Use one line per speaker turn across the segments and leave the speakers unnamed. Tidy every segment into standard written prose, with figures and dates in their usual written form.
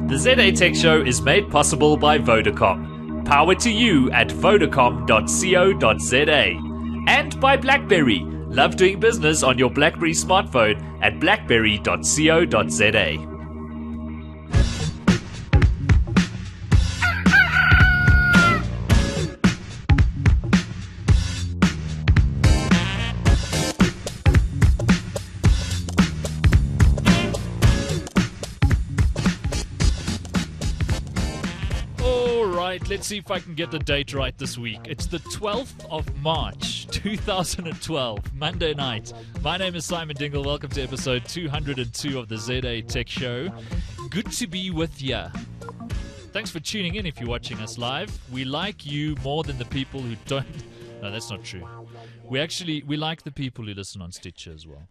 The ZA Tech Show is made possible by Vodacom. Power to you at vodacom.co.za. And by BlackBerry. Love doing business on your BlackBerry smartphone at blackberry.co.za. Let's see if I can get the date right this week. It's the 12th of March, 2012, Monday night. My name is Simon Dingle. Welcome to episode 202 of the ZA Tech Show. Good to be with ya. Thanks for tuning in if you're watching us live. We like you more than the people who don't. No, that's not true. We like the people who listen on Stitcher as well.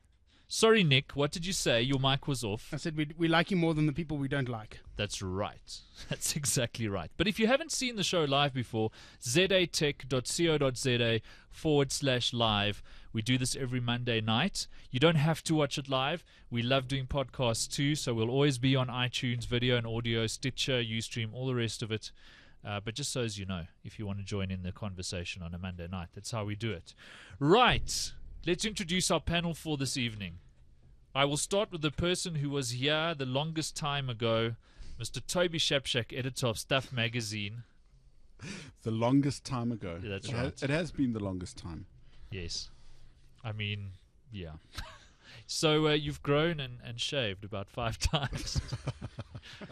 Sorry, Nick, what did you say? Your mic was off.
I said we like you more than the people we don't like.
That's right. That's exactly right. But if you haven't seen the show live before, zatech.co.za/live. We do this every Monday night. You don't have to watch it live. We love doing podcasts too, so we'll always be on iTunes, video and audio, Stitcher, Ustream, all the rest of it. But just so as you know, if you want to join in the conversation on a Monday night, that's how we do it. Right. Let's introduce our panel for this evening. I will start with the person who was here the longest time ago, Mr. Toby Shapshak, editor of Stuff Magazine.
The longest time ago.
Yeah, that's right.
It has been the longest time.
Yes. I mean, yeah. So you've grown and shaved about 5 times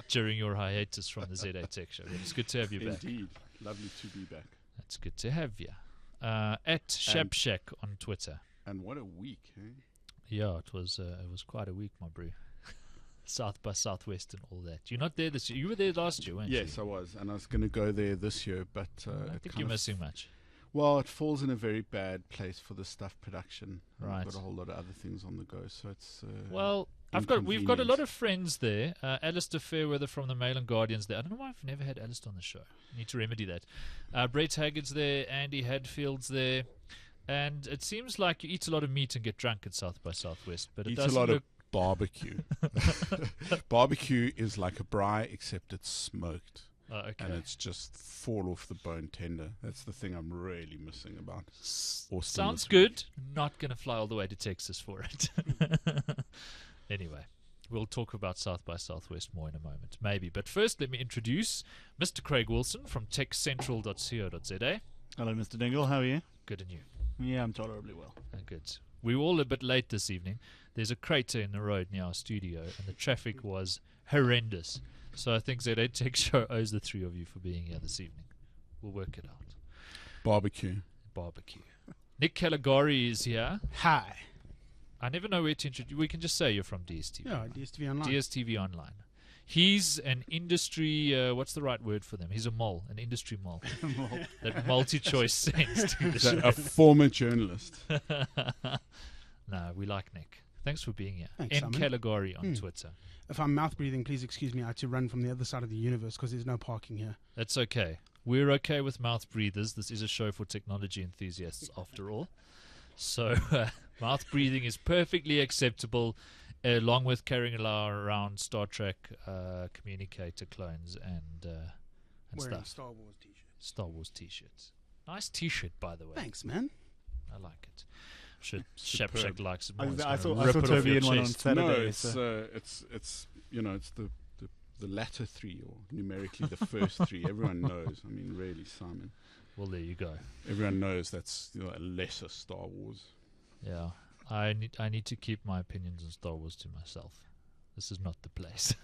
during your hiatus from the ZA Tech Show. It's good to have you back.
Indeed. Lovely to be back.
That's good to have you. At Shapshak on Twitter.
And what a week, eh?
Yeah, it was quite a week, my bro. South by Southwest and all that. You're not there this year. You were there last year, weren't you?
Yes, I was. And I was going to go there this year, but
I don't think you're missing much.
Well, it falls in a very bad place for the stuff production.
Right.
I've got a whole lot of other things on the go, so it's
well, we've got a lot of friends there. Alistair Fairweather from the Mail and Guardian's there. I don't know why I've never had Alistair on the show. I need to remedy that. Brett Haggard's there. Andy Hadfield's there. And it seems like you eat a lot of meat and get drunk at South by Southwest, but it doesn't
a lot
look...
of barbecue. Barbecue is like a braai, except it's smoked.
Oh, okay.
And it's just fall off the bone tender. That's the thing I'm really missing about Austin.
Sounds good. Not going to fly all the way to Texas for it. Anyway, we'll talk about South by Southwest more in a moment, maybe. But first, let me introduce Mr. Craig Wilson from techcentral.co.za.
Hello, Mr. Dingle. How are you?
Good, and you?
Yeah, I'm tolerably well.
Good. We were all a bit late this evening. There's a crater in the road near our studio, and the traffic was horrendous. So I think ZA Tech Show owes the 3 of you for being here this evening. We'll work it out.
Barbecue.
Nick Caligari is here.
Hi.
I never know where to introduce. We can just say you're from DSTV.
Yeah, DSTV Online.
DSTV Online. He's an industry, what's the right word for them? He's a mole, an industry mole. That multi-choice sends to the show.
A former journalist.
No, we like Nick. Thanks for being here.
Thanks,
N
Simon.
Caligari on Twitter.
If I'm mouth breathing, please excuse me. I had to run from the other side of the universe because there's no parking here.
That's okay. We're okay with mouth breathers. This is a show for technology enthusiasts, after all. So mouth breathing is perfectly acceptable, along with carrying around Star Trek communicator clones and
Wearing
stuff.
Star Wars t-shirt.
Star Wars t-shirts. Nice t-shirt, by the way.
Thanks, man.
I like it. Shapshak likes it more.
I
It's
saw
gonna rip it off
Toby
your
in one on
chest.
Saturday.
No, it's
so.
it's the latter 3, or numerically the first 3. Everyone knows. I mean, really, Simon.
Well, there you go.
Everyone knows that's a lesser Star Wars.
Yeah. I need to keep my opinions on Star Wars to myself. This is not the place.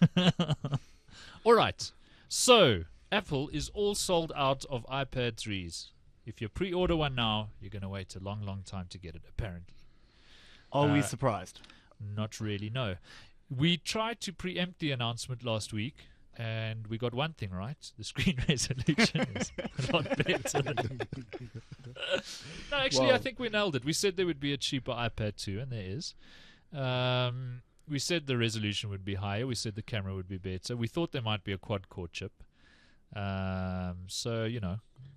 All right. So, Apple is all sold out of iPad 3s. If you pre-order one now, you're going to wait a long, long time to get it, apparently.
Are we surprised?
Not really, no. We tried to preempt the announcement last week, and we got one thing right. The screen resolution is a lot better. No, actually,
Well,
I think we nailed it. We said there would be a cheaper iPad 2, and there is. We said the resolution would be higher. We said the camera would be better. We thought there might be a quad-core chip. So,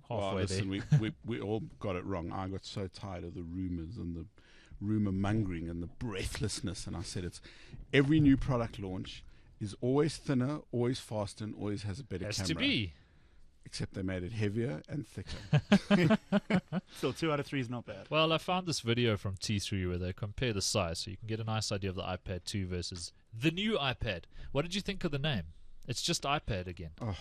halfway there.
Listen, we all got it wrong. I got so tired of the rumors and the rumor mongering and the breathlessness, and I said it's every new product launch is always thinner, always faster, and always has a better
Has
camera.
to be.
Except they made it heavier and thicker.
Still, 2 out of 3 is not bad.
Well, I found this video from T3 where they compare the size, so you can get a nice idea of the iPad 2 versus the new iPad. What did you think of the name? It's just iPad again.
Oh.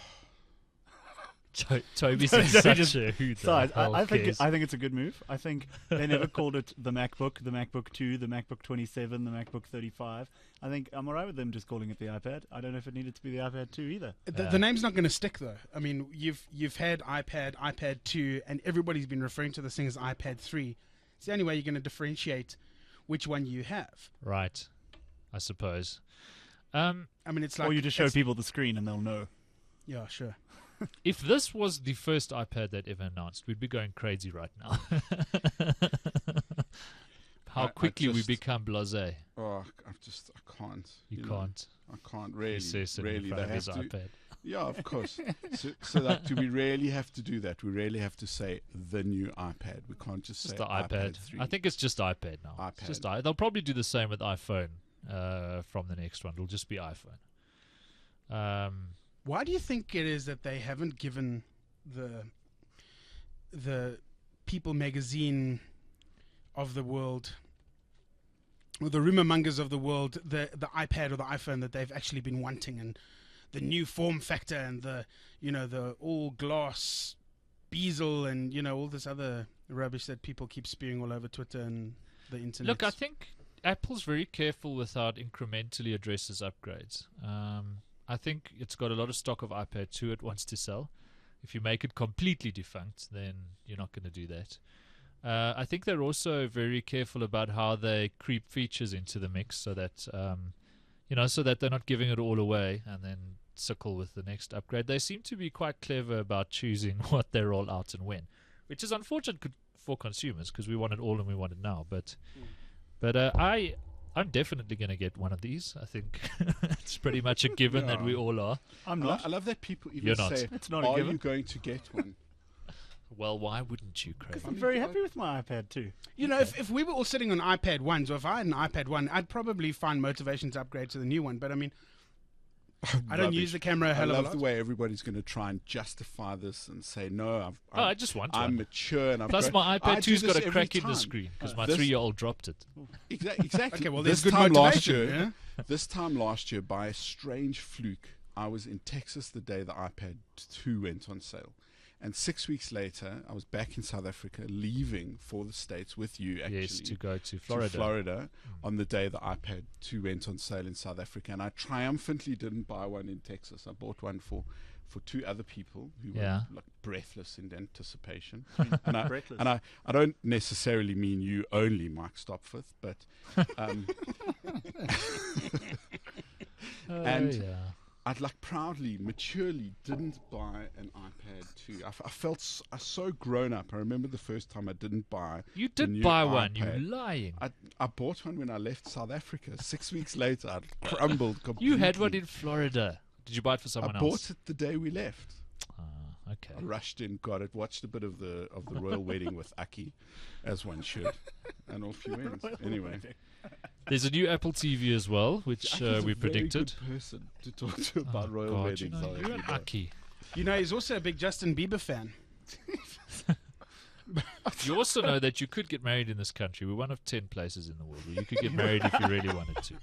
Toby's
So
such
just
a who the
Size.
hell
I think
cares?
it's a good move. I think they never called it the MacBook 2, the MacBook 27, the MacBook 35. I think I'm alright with them just calling it the iPad. I don't know if it needed to be the iPad 2 either.
The name's not going to stick though. I mean, you've had iPad, iPad 2, and everybody's been referring to this thing as iPad 3. It's the only way you're going to differentiate which one you have.
Right, I suppose.
I mean, it's like
Or you just show people the screen and they'll know.
Yeah, sure.
If this was the first iPad they'd ever announced, we'd be going crazy right now. How
I
quickly we
just-
become blasé.
Oh, I can't.
You
know.
can't.
I can't
He
really.
says it in
Really,
front
they
of his
have to.
iPad.
Yeah, of course. so like, do we really have to do that? We really have to say the new iPad. We can't just
Just
say
the iPad.
3.
I think it's just iPad now. It's just they'll probably do the same with iPhone from the next one. It'll just be iPhone.
Why do you think it is that they haven't given the People magazine of the world, or the rumor mongers of the world, the iPad or the iPhone that they've actually been wanting, and the new form factor, and the all glass bezel, and all this other rubbish that people keep spewing all over Twitter and the internet?
Look, I think Apple's very careful with how it incrementally addresses upgrades. I think it's got a lot of stock of iPad 2 it wants to sell. If you make it completely defunct, then you're not going to do that. I think they're also very careful about how they creep features into the mix, so that so that they're not giving it all away and then sickle with the next upgrade. They seem to be quite clever about choosing what they roll out and when, which is unfortunate for consumers because we want it all and we want it now. But I'm definitely going to get one of these. I think it's pretty much a given that we all are.
I'm not.
I love that people even
You're not.
say,
It's not a
"Are
given."
you going to get one?"
Well, why wouldn't you, Craig?
I'm very happy with my iPad too.
if we were all sitting on iPad 1s, or if I had an iPad 1, I'd probably find motivation to upgrade to the new one. But I mean, I don't use the camera a
I
hell of a
love
lot.
the way everybody's going to try and justify this and say, "No,
I just want
I'm
one.
mature and I'm
Plus,
grown."
my
I
iPad
do
2's got
this
a
every
crack in the
time.
screen because my
This-
3-year-old dropped it.
Exactly.
Okay, well,
this
there's good
time last
motivation.
year,
yeah?
this time last year, by a strange fluke, I was in Texas the day the iPad 2 went on sale. And 6 weeks later, I was back in South Africa, leaving for the States with you, actually.
Yes, to go to
to
Florida.
Florida on the day the iPad 2 went on sale in South Africa. And I triumphantly didn't buy one in Texas. I bought one for 2 other people who
Yeah.
were like breathless in anticipation.
Breathless.
And I don't necessarily mean you only, Mike Stopforth, but and
yeah.
I'd like proudly, maturely didn't buy an iPad 2. I felt so grown up. I remember the first time I didn't buy.
You
the
did
new
buy one, you
iPad.
lying.
I bought one when I left South Africa. 6 weeks later, I'd crumbled completely.
You had one in Florida. Did you buy it for someone
I
else?
bought it the day we left.
Okay.
I rushed in, got it, watched a bit of the royal wedding with Aki, as one should, and off you went. Anyway,
There's a new Apple TV as well, which
Aki's a
we
very
predicted.
good person to talk to about
Oh,
royal
God,
weddings.
you know,
I'll
you're
let
an
you know.
Aki.
He's also a big Justin Bieber fan.
You also know that you could get married in this country. We're one of 10 places in the world where you could get married if you really wanted to.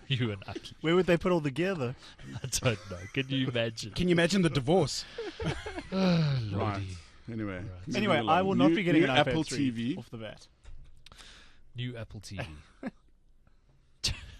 You and Aki.
Where would they put all the gear though?
I don't know. Can you imagine?
Can you imagine the divorce?
Oh,
Right.
Lordy.
Anyway,
Right.
moving
Anyway,
along.
I will not
New-
be getting
new
an iPad
Apple
3
TV.
off the bat.
New Apple TV.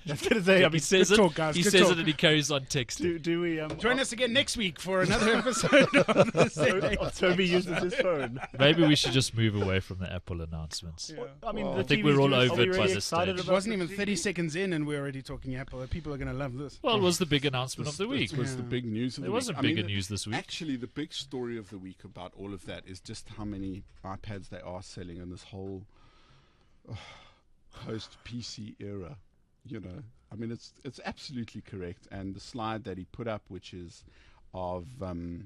I was going to say, I
He
mean,
says
good
it.
talk, guys,
He
good
says
talk.
it and he carries on texting.
do we
Join us again next week for another episode of the
so Toby uses his phone.
Maybe we should just move away from the Apple announcements.
I mean,
Well,
the
I
think
TV's
we're all
doing-
over
are we
it by
really
this
excited
stage.
It
about
wasn't
the
even
TV?
30 seconds in and we're already talking Apple. People are going to love this.
Well, it was the big announcement of the week.
This was the
Yeah.
big news of the
There
week.
wasn't
I
bigger
mean,
news this week.
Actually, the big story of the week about all of that is just how many iPads they are selling in this whole post-PC era. You know, I mean, it's absolutely correct. And the slide that he put up, which is of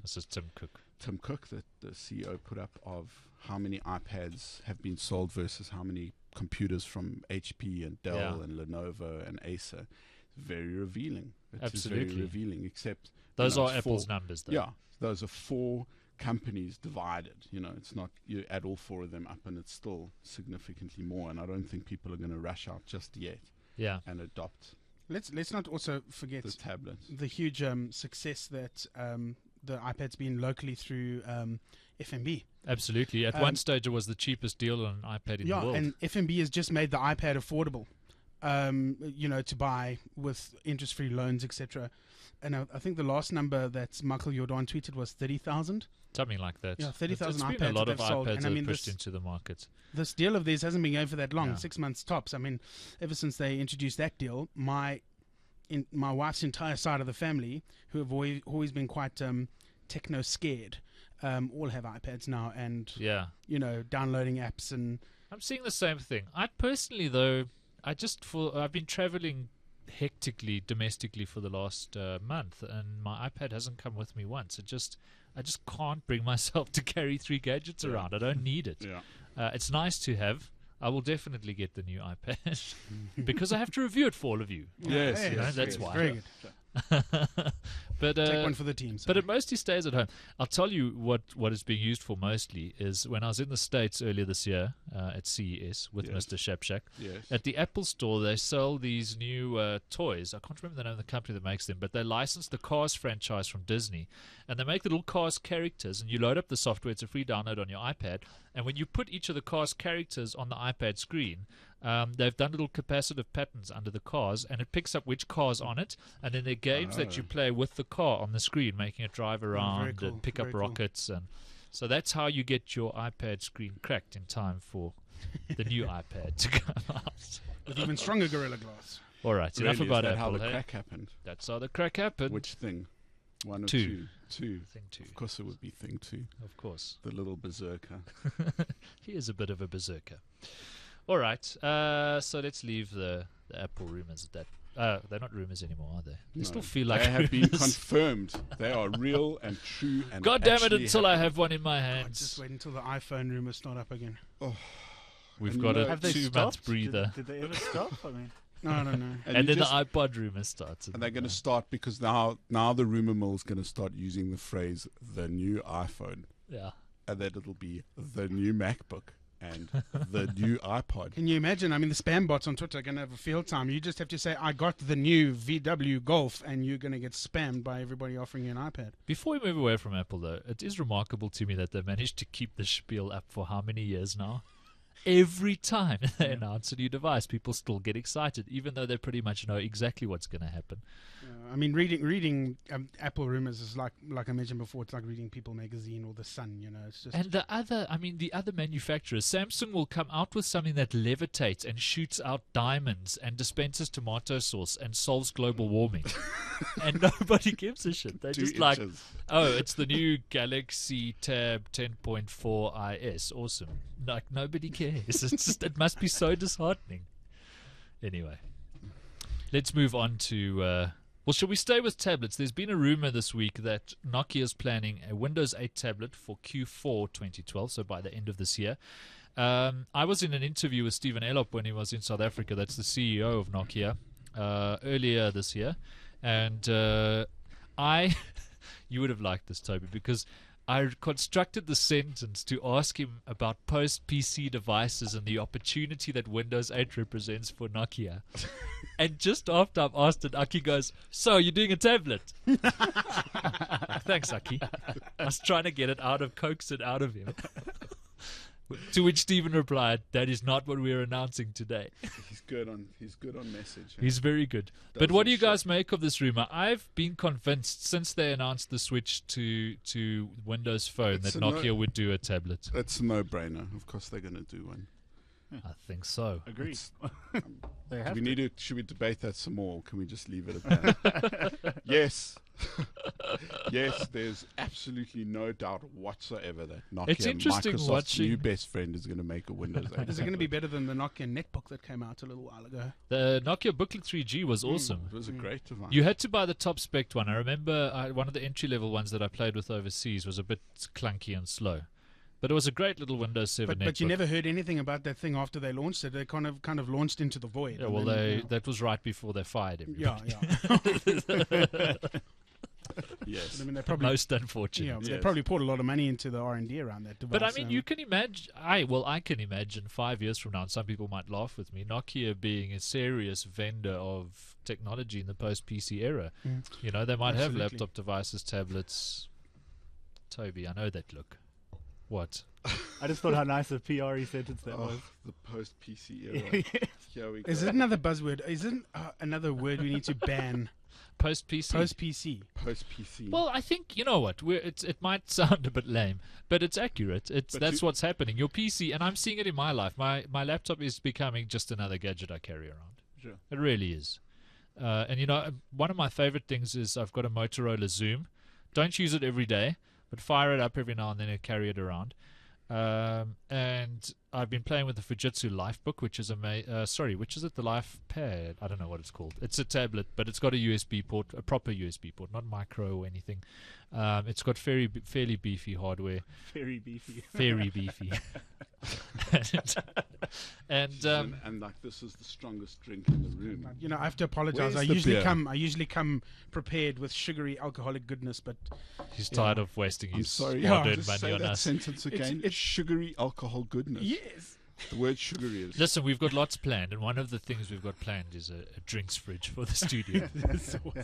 This is Tim Cook.
Tim Cook, the CEO, put up of how many iPads have been sold versus how many computers from HP and Dell
Yeah.
and Lenovo and Acer. Very revealing. It
Absolutely.
is very revealing. Except
Those
you know,
are
it's
Apple's
four-
numbers, though.
Yeah, those are 4 companies divided. You know, it's not you add all 4 of them up, and it's still significantly more. And I don't think people are going to rush out just yet
Yeah.
and adopt
Let's not also forget
the tablet.
the huge success that the iPad's been locally through FMB.
Absolutely. At one stage, it was the cheapest deal on an iPad in the world.
And FMB has just made the iPad affordable, to buy with interest-free loans, etc. And I think the last number that Michael Jordan tweeted was 30,000.
Something like that.
Yeah, 30,000
It's
iPads
been a lot
that
of
they've sold.
iPads
And I
that
mean,
are pushed
this-
into the market.
This deal of theirs hasn't been going for that long,
Yeah.
6 months tops. I mean, ever since they introduced that deal, my wife's entire side of the family, who have always been quite techno scared, all have iPads now, and
Yeah.
downloading apps and
I'm seeing the same thing. I personally, though, I've been traveling hectically domestically for the last month, and my iPad hasn't come with me once. I just can't bring myself to carry 3 gadgets around. I don't need it.
Yeah.
It's nice to have. I will definitely get the new iPad because I have to review it for all of you.
Yes,
Hey,
yes,
that's
yes.
why.
very good.
But
Take one for the team.
but it mostly stays at home. I'll tell you what it's being used for mostly is when I was in the States earlier this year at CES with
Yes.
Mr. Shapshak.
Yes.
At the Apple Store, they sell these new toys. I can't remember the name of the company that makes them, but they license the Cars franchise from Disney. And they make little Cars characters, and you load up the software. It's a free download on your iPad. And when you put each of the Cars characters on the iPad screen, they've done little capacitive patterns under the cars, and it picks up which car's on it. And then there are games that you play with the car on the screen, making it drive around
cool,
and pick
very
up
cool.
rockets. And so that's how you get your iPad screen cracked in time for the new iPad to come out.
With even stronger Gorilla Glass.
All right, enough
Really,
about
is that how
Apple.
the
Hey?
crack happened?
That's how the crack happened.
Which thing? 1 or
2.
2? 2.
Thing 2,
Of course it would be thing 2.
of course.
The little berserker.
He is a bit of a berserker. All right, so let's leave the Apple rumors at that. They're not rumors anymore, are they? They
No,
still feel like
they have been
rumors.
confirmed. They are real and true. And
God damn it!
actually
Until I
happen.
have one in my
God,
hands,
just wait until the iPhone rumors start up again.
we've
And
got
you
a
know-
Have they
2-month
stopped?
breather,
Did they ever stop? I mean,
No, I don't know.
and
you
then
just-
the iPod rumor starts.
And they're going to start because now the rumor mill is going to start using the phrase "the new iPhone,"
Yeah.
and then it'll be the new MacBook and the new iPod.
Can you imagine? I mean, the spam bots on Twitter are going to have a field time. You just have to say, I got the new VW Golf, and you're going to get spammed by everybody offering you an iPad.
Before we move away from Apple, though, it is remarkable to me that they managed to keep the spiel up for how many years now? Every time they announce a new device, people still get excited, even though they pretty much know exactly what's going to happen.
I mean, reading Apple rumors is like I mentioned before. It's like reading People magazine or The Sun. It's just
And the other manufacturers, Samsung will come out with something that levitates and shoots out diamonds and dispenses tomato sauce and solves global warming. And nobody gives a shit. They're
2
just like,
inches.
oh, it's the new Galaxy Tab 10.4 IS. Awesome. Like, nobody cares. It must be so disheartening. Anyway, let's move on to... well, shall we stay with tablets? There's been a rumor this week that Nokia is planning a Windows 8 tablet for Q4 2012, so by the end of this year. I was in an interview with Stephen Elop when he was in South Africa. That's the CEO of Nokia, earlier this year. And you would have liked this, Toby, because I constructed the sentence to ask him about post-PC devices and the opportunity that Windows 8 represents for Nokia. And just after I've asked it, Aki goes, "So, you're doing a tablet?" Thanks, Aki. I was trying to get it coax it out of him. To which Stephen replied, "That is not what we're announcing today."
He's good on message.
He's very good. But
Doesn't
what do you
show.
guys make of this rumor? I've been convinced since they announced the switch to Windows Phone
It's
that
a
Nokia would do a tablet.
It's a no-brainer. Of course, they're going to do one.
I think so.
agreed.
It's-
They
Do
have
we
to.
need to? Should we debate that some more? Can we just leave it at that? Yes. Yes, there's absolutely no doubt whatsoever that Nokia,
It's interesting
Microsoft's
watching-
new best friend, is going to make a Windows 8.
is it going to be better than the Nokia Netbook that came out a little while ago?
The Nokia Booklet 3G was awesome.
It was a great device.
You had to buy the top spec one. I remember one of the entry level ones that I played with overseas was a bit clunky and slow. But it was a great little Windows 7
But you
netbook.
never heard anything about that thing after they launched it. They kind of launched into the void.
Yeah,
and
well,
then,
that was right before they fired everybody.
yeah.
Yes.
I mean, they probably
Most unfortunate.
they
Yes.
probably poured a lot of money into the R&D around that device.
But I mean, you can imagine. I can imagine 5 years from now, and some people might laugh with me. Nokia being a serious vendor of technology in the post-PC era.
Mm.
You know, they might have
Absolutely.
laptop devices, tablets. Toby, I know that look. What?
I just thought how nice a PRE sentence that
Oh,
was.
the post PC era. Here we go.
Is it another buzzword? Is it another word we need to ban?
Post-PC.
Post PC.
Post PC.
Well, I think, you know what, it might sound a bit lame, but it's accurate.
But
That's what's happening. Your PC, and I'm seeing it in my life, my laptop is becoming just another gadget I carry around.
Sure.
It really is. And, you know, one of my favorite things is I've got a Motorola Zoom. Don't use it every day, but fire it up every now and then and carry it around. And I've been playing with the Fujitsu Lifebook, which is which is it? The LifePad? I don't know what it's called. It's a tablet, but it's got a USB port, a proper USB port, not micro or anything. It's got fairly beefy hardware,
Very beefy.
very beefy. and
and like this is the strongest drink in the room.
You know, I have to apologize.
Where's
I
the
usually
beer?
usually come prepared with sugary alcoholic goodness, but
he's tired of wasting
I'm
his
sorry.
hard-earned
Just
money
say
on
that
us.
sentence again.
it's-
sugary alcohol goodness.
yes.
The word sugary is.
Listen, we've got lots planned, and one of the things we've got planned is a drinks fridge for the studio.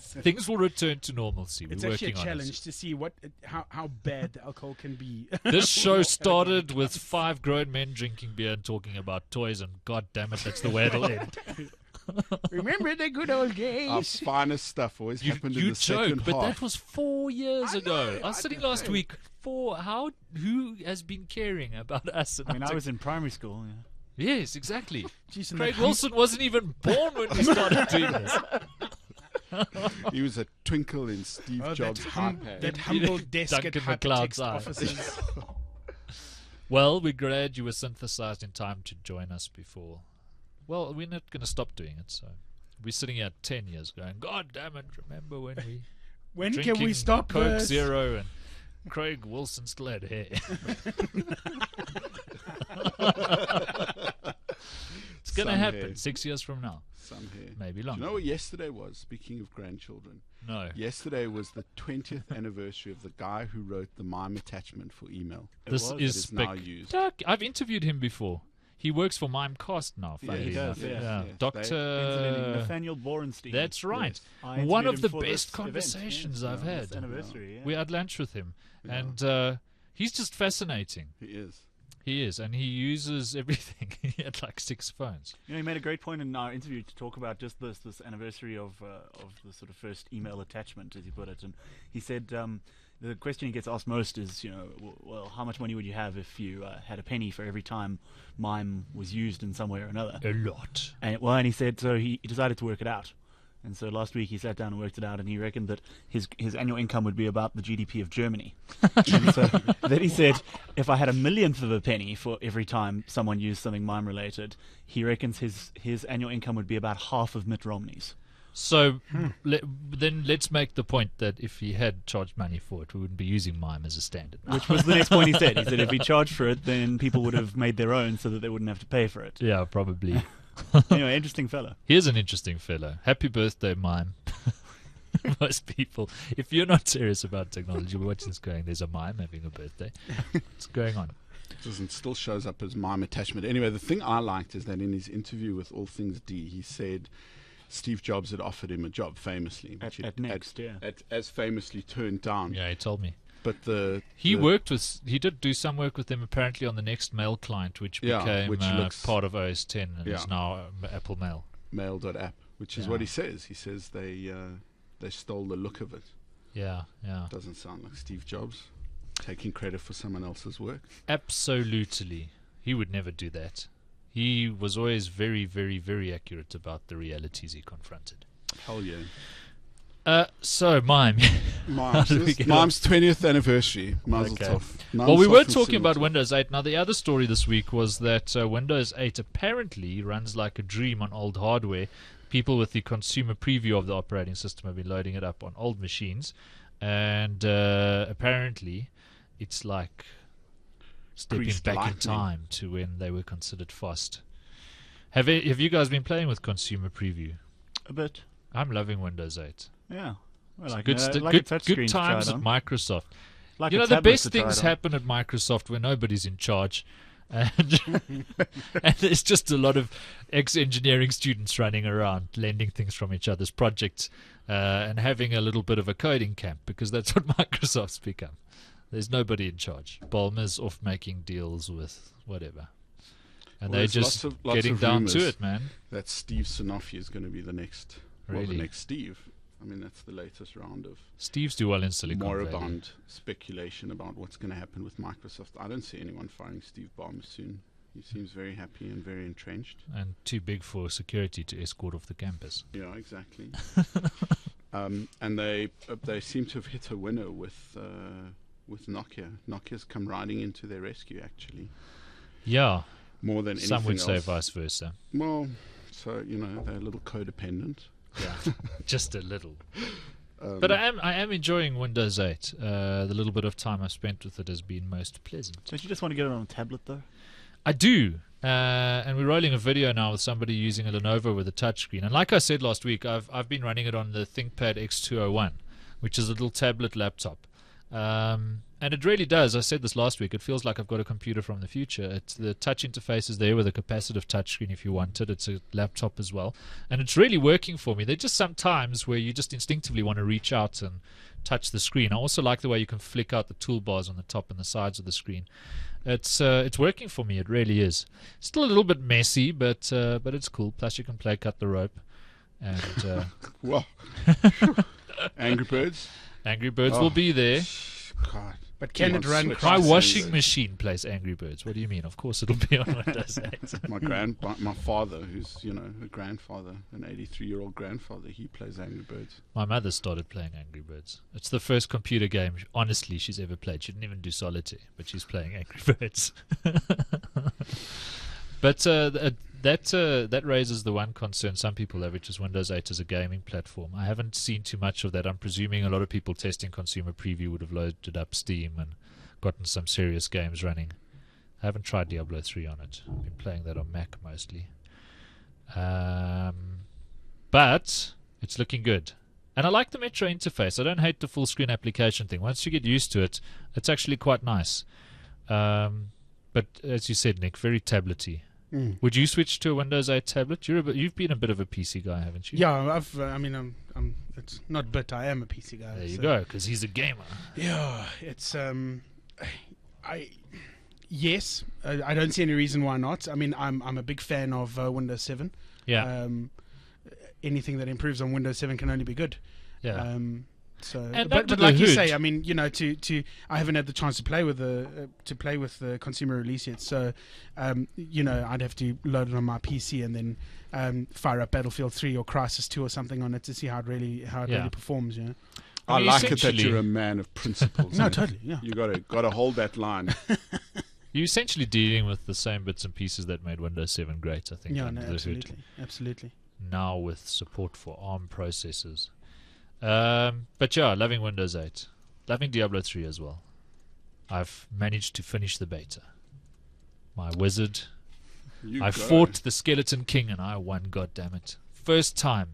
Things will return to normalcy.
It's
We're
actually a
working on
challenge
it.
to see how bad the alcohol can be.
This show started with 5 grown men drinking beer and talking about toys, and god damn it, that's the way it'll end.
Remember the good old
Our
days?
finest stuff always happened in
You
the second
joke, but
half.
that was 4 years ago. I was
I
sitting
know.
last week. Who has been caring about us? And
I mean, I was in primary school. Yeah.
Yes, exactly.
Jeez, and
Craig
that
Wilson wasn't even born when we started doing this.
He was a twinkle in Steve
Oh,
Jobs' iPad.
that humble desk
Duncan
at
MacLeod's
hypertext
eye.
offices.
Well, we're glad you were synthesized in time to join us before. Well, we're not going to stop doing it, so we're sitting here 10 years going, God damn it, remember when we
When
drinking
can we stop
Coke
this?
Zero and Craig Wilson still had hair. It's going to
Some
happen
hair.
6 years from now,
Some hair.
maybe
Do
longer.
you know what yesterday was? Speaking of grandchildren,
No.
yesterday was the 20th anniversary of the guy who wrote the MIME attachment for email.
This
was.
is
It is now used.
I've interviewed him before. He works for Mimecast now.
Yeah,
Funnily
he does,
enough.
yes,
yes.
Dr.
Nathaniel Borenstein.
That's right.
I
One
interviewed
of
him
the
for
best
this event,
conversations
yes,
I've
this
had.
Anniversary. Yeah.
We had lunch with him,
Yeah.
and he's just fascinating.
He is.
He is, and he uses everything. He had like 6 phones.
You know, he made a great point in our interview to talk about just this anniversary of the sort of first email attachment, as he put it. And he said the question he gets asked most is, you know, well, how much money would you have if you had a penny for every time MIME was used in some way or another?
A lot.
And he said so he decided to work it out. And so last week he sat down and worked it out, and he reckoned that his annual income would be about the GDP of Germany. And so then he said, if I had a millionth of a penny for every time someone used something MIME related, he reckons his annual income would be about half of Mitt Romney's.
So then let's make the point that if he had charged money for it, we wouldn't be using MIME as a standard.
Which was the next point he said. He said if he charged for it, then people would have made their own so that they wouldn't have to pay for it.
Yeah, probably.
Anyway, interesting fellow.
Here's an interesting fellow. Happy birthday, MIME. Most people, if you're not serious about technology, we're watching this going, there's a MIME having a birthday. What's going on?
It still shows up as MIME attachment. Anyway, the thing I liked is that in his interview with All Things D, he said Steve Jobs had offered him a job famously, which
At Next, yeah.
as famously turned down.
Yeah, he told me.
But
He did do some work with them apparently on the Next Mail client, which
Yeah,
became
which looks-
part of OS 10 and
Yeah.
is now Apple Mail.
Mail.app, which is
Yeah.
what he says. He says they stole the look of it.
Yeah, yeah.
Doesn't sound like Steve Jobs taking credit for someone else's work.
Absolutely. He would never do that. He was always very, very, very accurate about the realities he confronted.
Hell yeah.
So, MIME.
Mimes,
do we get
Mimes' 20th anniversary. Mazel
Okay.
tov.
Well, we
Mazel
were
tov
talking
from
about
Singleton.
Windows 8. Now, the other story this week was that Windows 8 apparently runs like a dream on old hardware. People with the consumer preview of the operating system have been loading it up on old machines. And apparently, it's like stepping
Greased
back in
lightning.
time to when they were considered fast. Have you guys been playing with Consumer Preview?
A bit.
I'm loving Windows 8.
Yeah. Well, like,
Good,
like a touchscreen
good
to try
times
it
at
on.
Microsoft.
Like
You
a
know, the
tablet
best
to try
things
it on.
happen at Microsoft where nobody's in charge. And, and there's just a lot of ex-engineering students running around, lending things from each other's projects, and having a little bit of a coding camp, because that's what Microsoft's become. There's nobody in charge. Ballmer's off making deals with whatever. And
Well,
they're
there's
just
lots
getting
of
down to
rumours
it, man.
that Steve Sanofi is going to be the next, well,
Really?
the next Steve. I mean, that's the latest round of
Steve's do well in Silicon Valley.
moribund speculation about what's going to happen with Microsoft. I don't see anyone firing Steve Ballmer soon. He seems very happy and very entrenched.
And too big for security to escort off the campus.
Yeah, exactly. And they seem to have hit a winner with Nokia. Nokia's come riding into their rescue, actually,
Yeah,
more than
some would
anything
say
else.
vice versa.
Well, so they're a little codependent.
Yeah, just a little.
Um,
But I am enjoying Windows 8. The little bit of time I've spent with it has been most pleasant.
Don't you just want to get it on a tablet, though?
I do. And we're rolling a video now with somebody using a Lenovo with a touchscreen. And like I said last week, I've been running it on the ThinkPad X201, which is a little tablet laptop. And it really does. I said this last week. It feels like I've got a computer from the future. The touch interface is there with a capacitive touchscreen if you want it. It's a laptop as well. And it's really working for me. There are just some times where you just instinctively want to reach out and touch the screen. I also like the way you can flick out the toolbars on the top and the sides of the screen. It's working for me. It really is. Still a little bit messy, but it's cool. Plus you can play cut the rope. And
Well, Angry Birds.
Angry Birds
Oh.
will be there.
God.
But can
Come
it
on,
run
Switch.
My
Crisis?
washing machine plays Angry Birds. What do you mean? Of course it'll be on Windows 8.
My father, who's a grandfather, an 83-year-old grandfather, he plays Angry Birds.
My mother started playing Angry Birds. It's the first computer game, honestly, she's ever played. She didn't even do solitaire, but she's playing Angry Birds. But that raises the one concern some people have, which is Windows 8 as a gaming platform. I haven't seen too much of that. I'm presuming a lot of people testing Consumer Preview would have loaded up Steam and gotten some serious games running. I haven't tried Diablo 3 on it. I've been playing that on Mac mostly. But it's looking good. And I like the Metro interface. I don't hate the full screen application thing. Once you get used to it, it's actually quite nice. But as you said, Nick, very tablety.
Mm.
Would you switch to a Windows 8 tablet? You've been a bit of a PC guy, haven't you?
Yeah, I'm. It's not but I am a PC guy.
There you
so-
go, because he's a gamer.
Yeah, it's yes, I don't see any reason why not. I mean, I'm a big fan of Windows 7.
Yeah,
Anything that improves on Windows 7 can only be good.
yeah.
So,
And
but
under
like
the
you
hood-
say, I mean, I haven't had the chance to play with the consumer release yet. So, I'd have to load it on my PC and then fire up Battlefield 3 or Crisis 2 or something on it to see how it really performs. You know?
I
I
mean,
like it that
essentially-
you're a man of principles.
No,
Nick.
totally. Yeah.
You gotta hold that line.
You're essentially dealing with the same bits and pieces that made Windows 7 great, I think.
Yeah.
under
No.
the hood.
Absolutely.
Now with support for ARM processors. But yeah, loving Windows 8. Loving Diablo 3 as well. I've managed to finish the beta. My wizard.
You
I
go.
fought the Skeleton King and I won, goddammit. First time.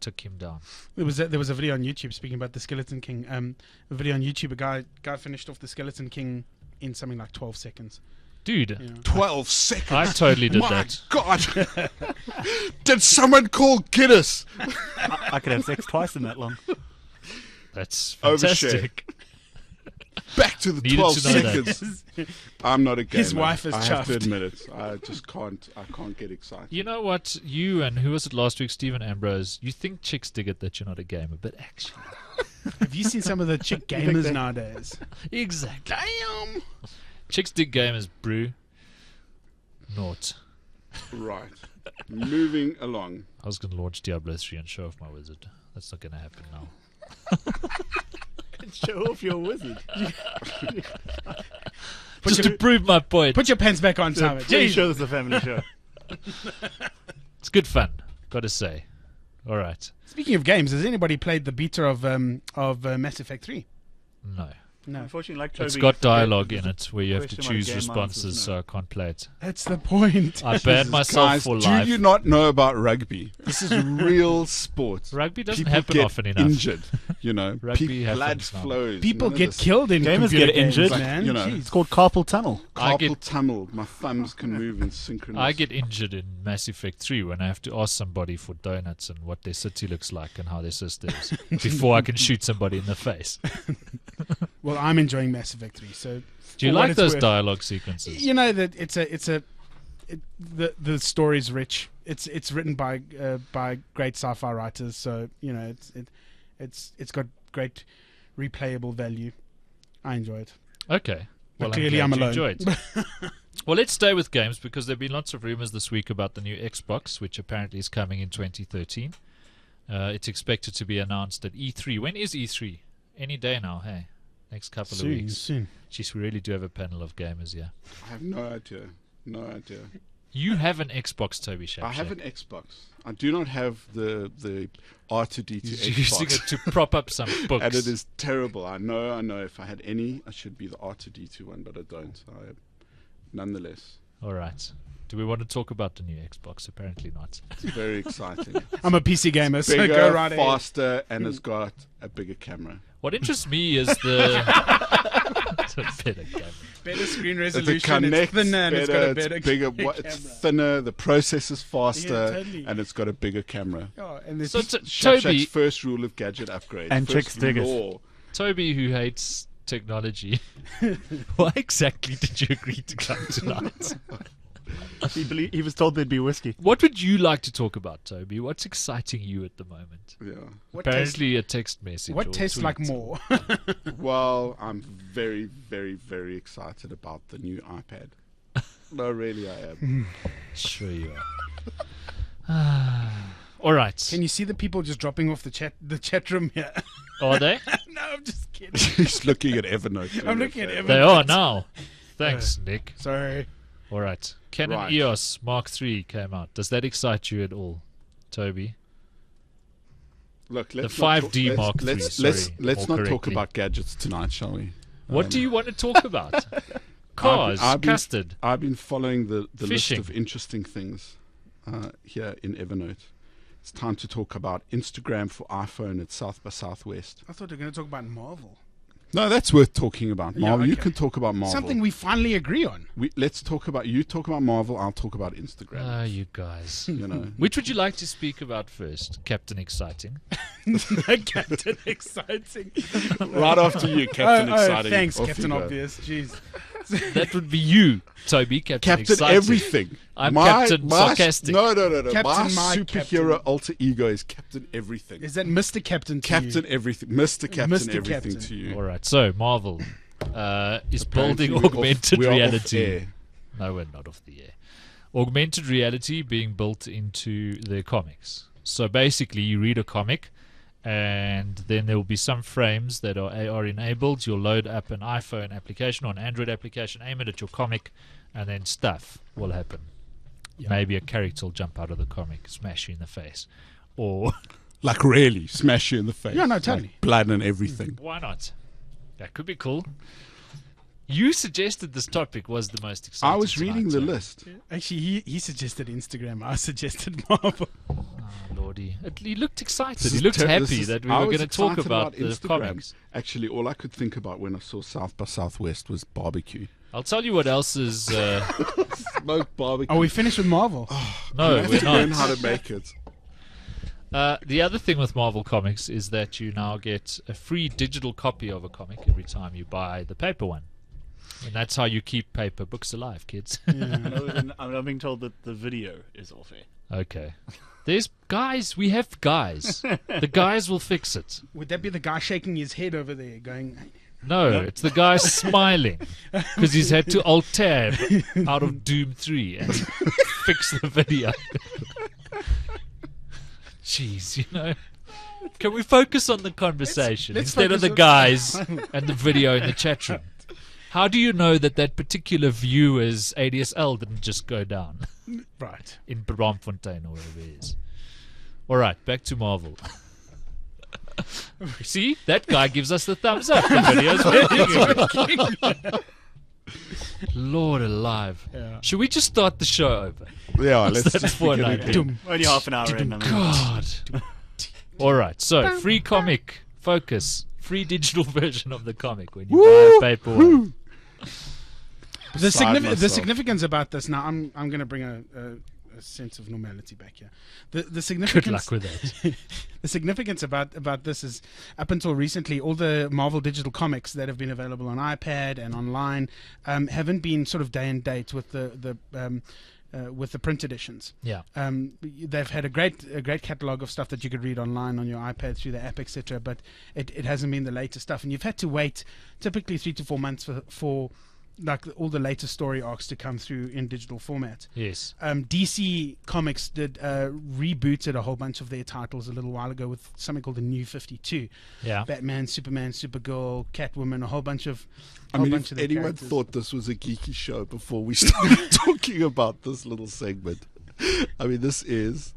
Took him down.
There was a video on YouTube speaking about the Skeleton King. A video on YouTube, a guy finished off the Skeleton King in something like 12 seconds.
Dude,
You know.
12 seconds.
I totally did
My
that.
God! Did someone call Guinness?
I could have sex twice in that long.
That's
Overshare.
fantastic.
Back to the
Needed
12
to know that.
seconds. I'm not a gamer.
His wife is
I have to
chuffed.
admit it. I just can't. I can't get excited.
You know what? You and who was it last week? Stephen Ambrose. You think chicks dig it that you're not a gamer, but actually.
Have you seen some of the chick gamers nowadays?
Exactly.
Damn!
Chicks dig gamers, brew. Naught.
Right. Moving along.
I was going to launch Diablo 3 and show off my wizard. That's not going to happen now.
Show off your wizard.
Just to prove my point.
Put your pants back on, Simon.
Pretty
Jeez.
sure this is a family show.
It's good fun, gotta say. All right.
Speaking of games, has anybody played the beta of Mass Effect 3?
No.
No,
Unfortunately, like Toby,
It's got dialogue in it where you have to
question mark
choose
game
responses,
answers,
so
no.
I can't play it.
that's the point.
I banned myself
Guys,
for
do
life.
you not know about rugby? This is real sport.
Rugby doesn't
People
happen
get
often enough.
injured, you know.
Rugby happens
Blood
now.
flows.
People
None of
get
this
killed in
Gamers
computer
get
games,
injured.
man.
You know.
Jeez.
It's called carpal tunnel.
I
carpal
get-
tunnel. My thumbs can move in synchronous.
I get injured in Mass Effect 3 when I have to ask somebody for donuts and what their city looks like and how their sister is before I can shoot somebody in the face.
Well, I'm enjoying Mass Effect 3, so
Do you
For what
like
it's
those
worth.
dialogue sequences?
you know that the story's rich. It's written by great sci-fi writers, so you know it's got great replayable value. I enjoy it.
Okay.
But
Well,
clearly
I'm
I'm
glad you
alone.
enjoyed. Well, let's stay with games because there have been lots of rumors this week about the new Xbox, which apparently is coming in 2013. It's expected to be announced at E3. When is E3? Any day now, hey? Next couple of weeks.
Soon.
Jeez, we really do have a panel of gamers here.
I have no idea. No idea.
You have an Xbox, Toby Shapeshack.
I have an Xbox. I do not have the R2D2
He's using
Xbox.
it to prop up some books.
And it is terrible. I know. If I had any, I should be the R2D2 one, but I don't. Nonetheless,
All right. Do we want to talk about the new Xbox? Apparently not.
it's very exciting.
I'm a PC gamer, so
Bigger,
go right ahead.
faster, and it's got a bigger camera.
What interests me is the... It's a better camera.
Better screen
It's a
resolution. It's
Connect
thinner and it's got a better
it's bigger.
camera.
It's thinner. The processor's faster,
Yeah, totally.
and it's got a bigger camera.
Oh, and the
So,
Shapshack's
Toby,
first rule of gadget upgrade.
And
first
chicks dig it.
law.
Toby, who hates technology, why exactly did you agree to come tonight?
He was told there'd be whiskey.
What would you like to talk about, Toby? What's exciting you at the moment?
Yeah.
what tastes,
Apparently a text message.
what
or
tastes
tweet.
like more?
Well, I'm very, very, very excited about the new iPad. No, really, I am.
Sure you are. All right.
Can you see the people just dropping off the chat room here?
Are they?
No, I'm just kidding.
He's looking at Evernote.
I'm looking at Evernote.
They are now. Thanks, Nick.
Sorry.
All right. Canon
Right.
EOS Mark III came out. Does that excite you at all, Toby?
Look, let's
The
not
5D
talk,
Mark III,
Let's
sorry,
not
more
talk
correctly.
about gadgets tonight, shall we?
What do you want to talk about? Cars,
I've been-
custard.
I've been following the list
Fishing.
of interesting things here in Evernote. It's time to talk about Instagram for iPhone at South by Southwest.
I thought you were going to talk about Marvel.
No, that's worth talking about.
Yeah,
Marvel, you
okay.
can talk about Marvel.
Something we finally agree on.
Let's talk about. You talk about Marvel. I'll talk about Instagram.
Ah, you guys.
You know.
Which would you like to speak about first? Captain Exciting.
Captain Exciting.
Right after you, Captain Exciting.
Thanks,
Off
Captain
you go.
Obvious. Jeez.
That would be you, Toby. Captain
Captain
Exciting.
Everything.
I'm Captain Sarcastic.
No.
Captain
my
my
superhero
Captain.
alter ego is Captain Everything.
Is that Mr. Captain to
Captain
you?
Everything. Mr. Captain
Mr.
Everything
Captain.
to you.
All right. So Marvel is
Apparently
building
we're off-
augmented
we are off
reality.
air.
No, we're not off the air. Augmented reality being built into their comics. So basically, you read a comic, and then there will be some frames that are AR enabled. You'll load up an iPhone application or an Android application, aim it at your comic, and then stuff will happen.
Yeah.
Maybe a character will jump out of the comic, smash you in the face, or
Like really, smash you in the face.
Yeah, no,
Like
totally.
blood and everything.
why not? That could be cool. You suggested this topic was the most exciting.
I was reading the list.
Actually, he suggested Instagram. I suggested Marvel.
Oh, Lordy. He looked excited.
This
He
is
looked
ter-
happy
this is-
that we
I
were
was
going to talk
excited
about the
Instagram.
comics.
Actually, all I could think about when I saw South by Southwest was barbecue.
I'll tell you what else is...
Smoked barbecue.
Are we finished with Marvel?
no,
I have
we're
to learn
not.
how to make it.
The other thing with Marvel Comics is that you now get a free digital copy of a comic every time you buy the paper one. And that's how you keep paper books alive, kids.
I'm being told that the video is off air.
Okay. There's guys. We have guys. The guys will fix it.
Would that be the guy shaking his head over there, going?
No, it's the guy smiling because he's had to alt-tab out of Doom 3 and fix the video. Jeez, you know. Can we focus on the conversation
Let's
instead of
focus
the
on-
guys and the video in the chat room? How do you know that that particular viewer's ADSL didn't just go down
Right.
in Braamfontein or wherever it is? All right, back to Marvel. See, that guy gives us the thumbs up. The video's working. Lord alive.
Yeah.
Should we just start the show over?
Yeah, let's
That's
just
for
begin
an
again.
idea.
Only half an hour in. I mean,
God. All right, so free comic focus, free digital version of the comic when you buy a paper one.
The,
Beside
the
myself.
significance about this now, I'm going to bring a sense of normality back here. The
Good
significance.
luck with that.
The significance about this is, up until recently, all the Marvel digital comics that have been available on iPad and online haven't been sort of day and date with the print editions.
Yeah.
They've had a great catalog of stuff that you could read online on your iPad through the app, etc. But it hasn't been the latest stuff, and you've had to wait typically 3 to 4 months for like all the latest story arcs to come through in digital format.
Yes.
DC Comics did rebooted a whole bunch of their titles a little while ago with something called the New 52.
Yeah.
Batman, Superman, Supergirl, Catwoman, a whole bunch of.
I mean,
bunch
if
of their
anyone
characters.
thought this was a geeky show before we started talking about this little segment, I mean, this is.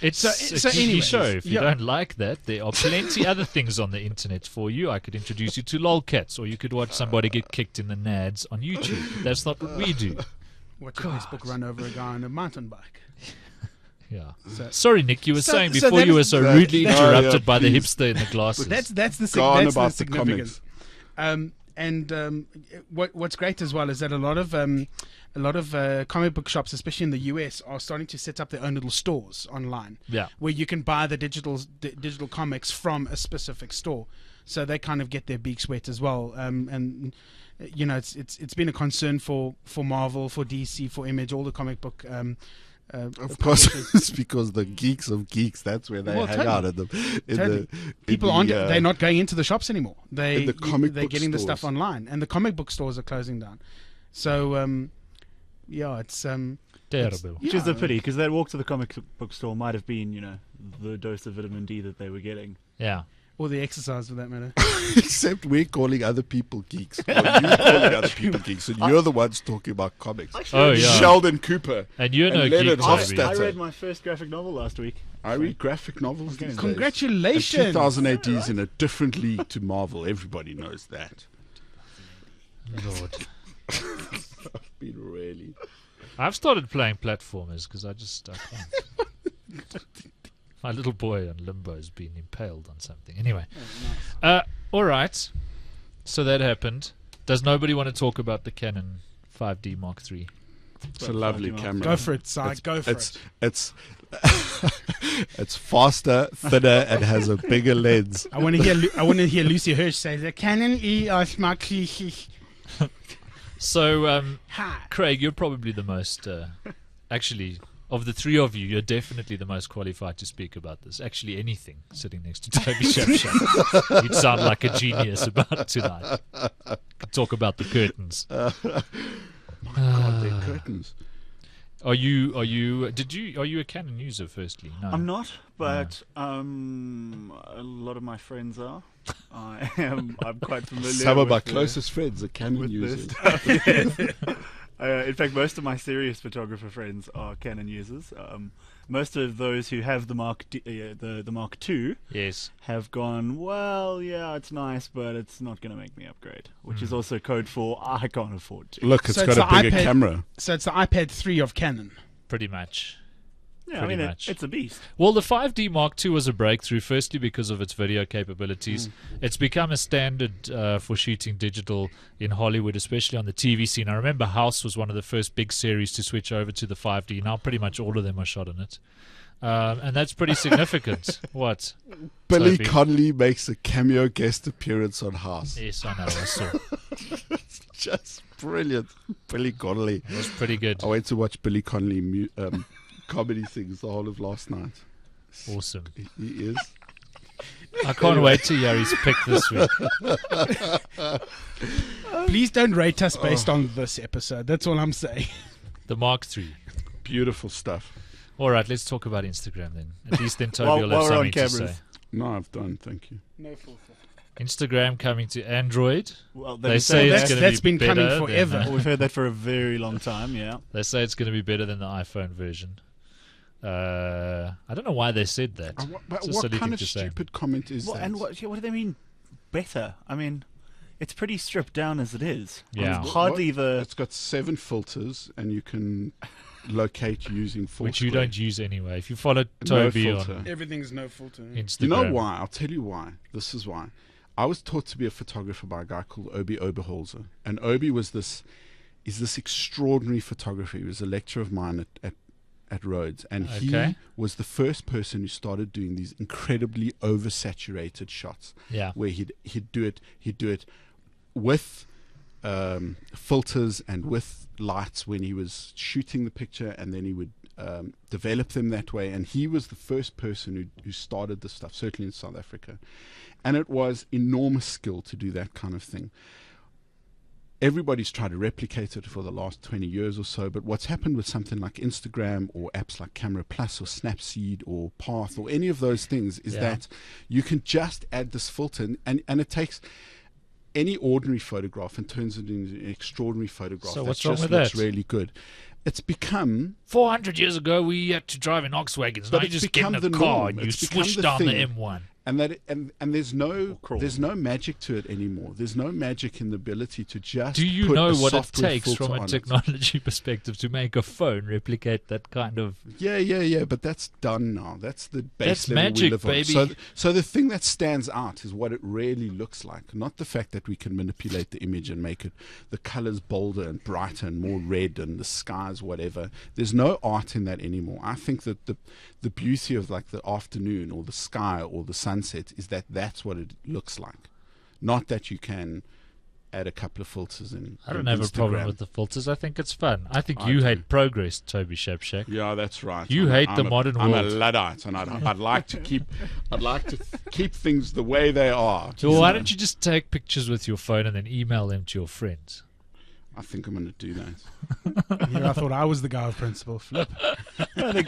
It's
So-
a
so
geeky
anyways,
show. If you
yeah.
don't like that, there are plenty other things on the internet for you. I could introduce you to lolcats, or you could watch somebody get kicked in the nads on YouTube. That's not what we do.
Watch a Facebook run over a guy on a mountain bike.
Yeah.
So
Sorry, Nick, you were
So-
saying
so
before
that
you were
is-
so
that-
rudely
that-
interrupted
yeah,
by the
please.
hipster in the glasses.
that's the
Go on
that's
about
the
the
significance. What's great as well is that a lot of comic book shops, especially in the US, are starting to set up their own little stores online.
Yeah.
Where you can buy the digital comics from a specific store, so they kind of get their beaks wet as well. And you know, it's been a concern for Marvel, for DC, for Image, all the comic book.
Of course, it's because the geeks of geeks, that's where they
Well,
hang
totally.
out at them.
Totally. People aren't. They're not going into the shops anymore.
in the comic
They're
book
getting the
stores.
stuff online, and the comic book stores are closing down. So yeah, it's
Terrible.
Which is a pity, because that walk to the comic book store might have been, the dose of vitamin D that they were getting.
Yeah.
or the exercise for that matter.
Except we're calling other people geeks. Or you calling other people geeks, and you're the ones talking about comics.
Oh, yeah.
Sheldon Cooper.
And you're no
And Leonard
geek,
Hofstadter.
Toby.
I read my first graphic novel last week.
I read graphic novels these days.
Congratulations!
And 2008 is in a different league to Marvel. Everybody knows that.
Lord.
I've been really.
I've started playing platformers because I can't. My little boy on Limbo has been impaled on something. Anyway. All right. So that happened. Does nobody want to talk about the Canon 5D Mark III?
It's a lovely camera.
Go for it, Si. Go for it.
It's it's faster, thinner, and has a bigger lens.
I want to hear Lucy Hirsch say the Canon EOS Mark III.
So,
Ha.
Craig, you're probably the most... actually, of the three of you, you're definitely the most qualified to speak about this. Actually, anything sitting next to Toby Shapshap. You'd sound like a genius about it tonight. Could talk about the curtains.
God, they're curtains.
Are you a Canon user firstly? No.
I'm not, but a lot of my friends are. I'm quite familiar.
Some of my
with the-
closest friends are Canon
with
users.
this stuff, yes. In fact, most of my serious photographer friends are Canon users. Most of those who have the Mark the Mark II
Yes.
have gone, well, yeah, it's nice, but it's not going to make me upgrade, which is also code for I can't afford to.
Look, it's
So
got
it's
a
the
bigger
iPad-
camera.
So it's the iPad 3 of Canon.
Pretty much.
Yeah,
pretty
I mean,
much.
it's a beast.
Well, the 5D Mark II was a breakthrough, firstly because of its video capabilities. It's become a standard for shooting digital in Hollywood, especially on the TV scene. I remember House was one of the first big series to switch over to the 5D. Now pretty much all of them are shot on it. And that's pretty significant. What?
Billy
Sophie?
Connolly makes a cameo guest appearance on House.
Yes, I know. I saw.
Just brilliant. Billy Connolly.
It was pretty good.
I went to watch Billy Connolly comedy things the whole of last night.
Awesome.
He is.
I can't wait to hear his pick this week.
Please don't rate us based on this episode. That's all I'm saying.
The Mark III.
Beautiful stuff.
All right, let's talk about Instagram then. At least then Toby
While-
will
while
have
we're on
something to
cameras.
say.
No, I've done. Thank you.
No full.
Instagram coming to Android.
Well,
They say it's going to
that's
be
been coming
better
forever.
than,
we've heard that for a very long time, yeah.
they say it's going to be better than the iPhone version. I don't know why they said that.
But
It's a
what
silly
kind
thing
of
to say.
stupid comment is
Well,
that?
and what do they mean better? I mean, it's pretty stripped down as it is.
Yeah.
It's hardly
It's got 7 filters, and you can locate using Foursquare.
Which you don't use anyway. If you follow
No
Toby
filter.
on
Everything's no filter.
Instagram.
You know why? I'll tell you why. This is why. I was taught to be a photographer by a guy called Obi Oberholzer, and Obi is this extraordinary photographer. He was a lecturer of mine at Rhodes, and he
Okay.
was the first person who started doing these incredibly oversaturated shots,
Yeah.
where he'd do it with filters and with lights when he was shooting the picture, and then he would develop them that way. And he was the first person who started this stuff, certainly in South Africa. And it was enormous skill to do that kind of thing. Everybody's tried to replicate it for the last 20 years or so, but what's happened with something like Instagram or apps like Camera Plus or Snapseed or Path or any of those things is that you can just add this filter, and it takes any ordinary photograph and turns it into an extraordinary photograph
So
that
what's wrong
just
with
looks
that?
really good. It's become
400 years ago, we had to drive in Volkswagens. Now
But
you
it's
just get in
become
a
the
car
norm.
and you
It's become
switch
the
down the
thing.
M1.
and there's no
crawl.
magic to it anymore. There's no magic in the ability to just
Do you
put
know
a
what it
software
takes
filter
from
on
a
it.
technology perspective to make a phone replicate that kind of...
Yeah, but that's done now. That's the base
That's
level
magic,
we live
baby.
on. So the thing that stands out is what it really looks like, not the fact that we can manipulate the image and make it the colors bolder and brighter and more red and the skies whatever. There's no art in that anymore. I think that the beauty of like the afternoon or the sky or the sunset is that that's what it looks like, not that you can add a couple of filters in.
I don't
in
have a problem
Instagram.
with the filters. I think it's fun. I think
I
you
do.
hate progress, Toby Shapshak.
Yeah, that's right.
You hate the modern
I'm
world.
a Luddite, and I'd like to keep keep things the way they are.
So why don't you just take pictures with your phone and then email them to your friends?
I think I'm going to do that.
Here I thought I was the guy with principle. Flip.
I think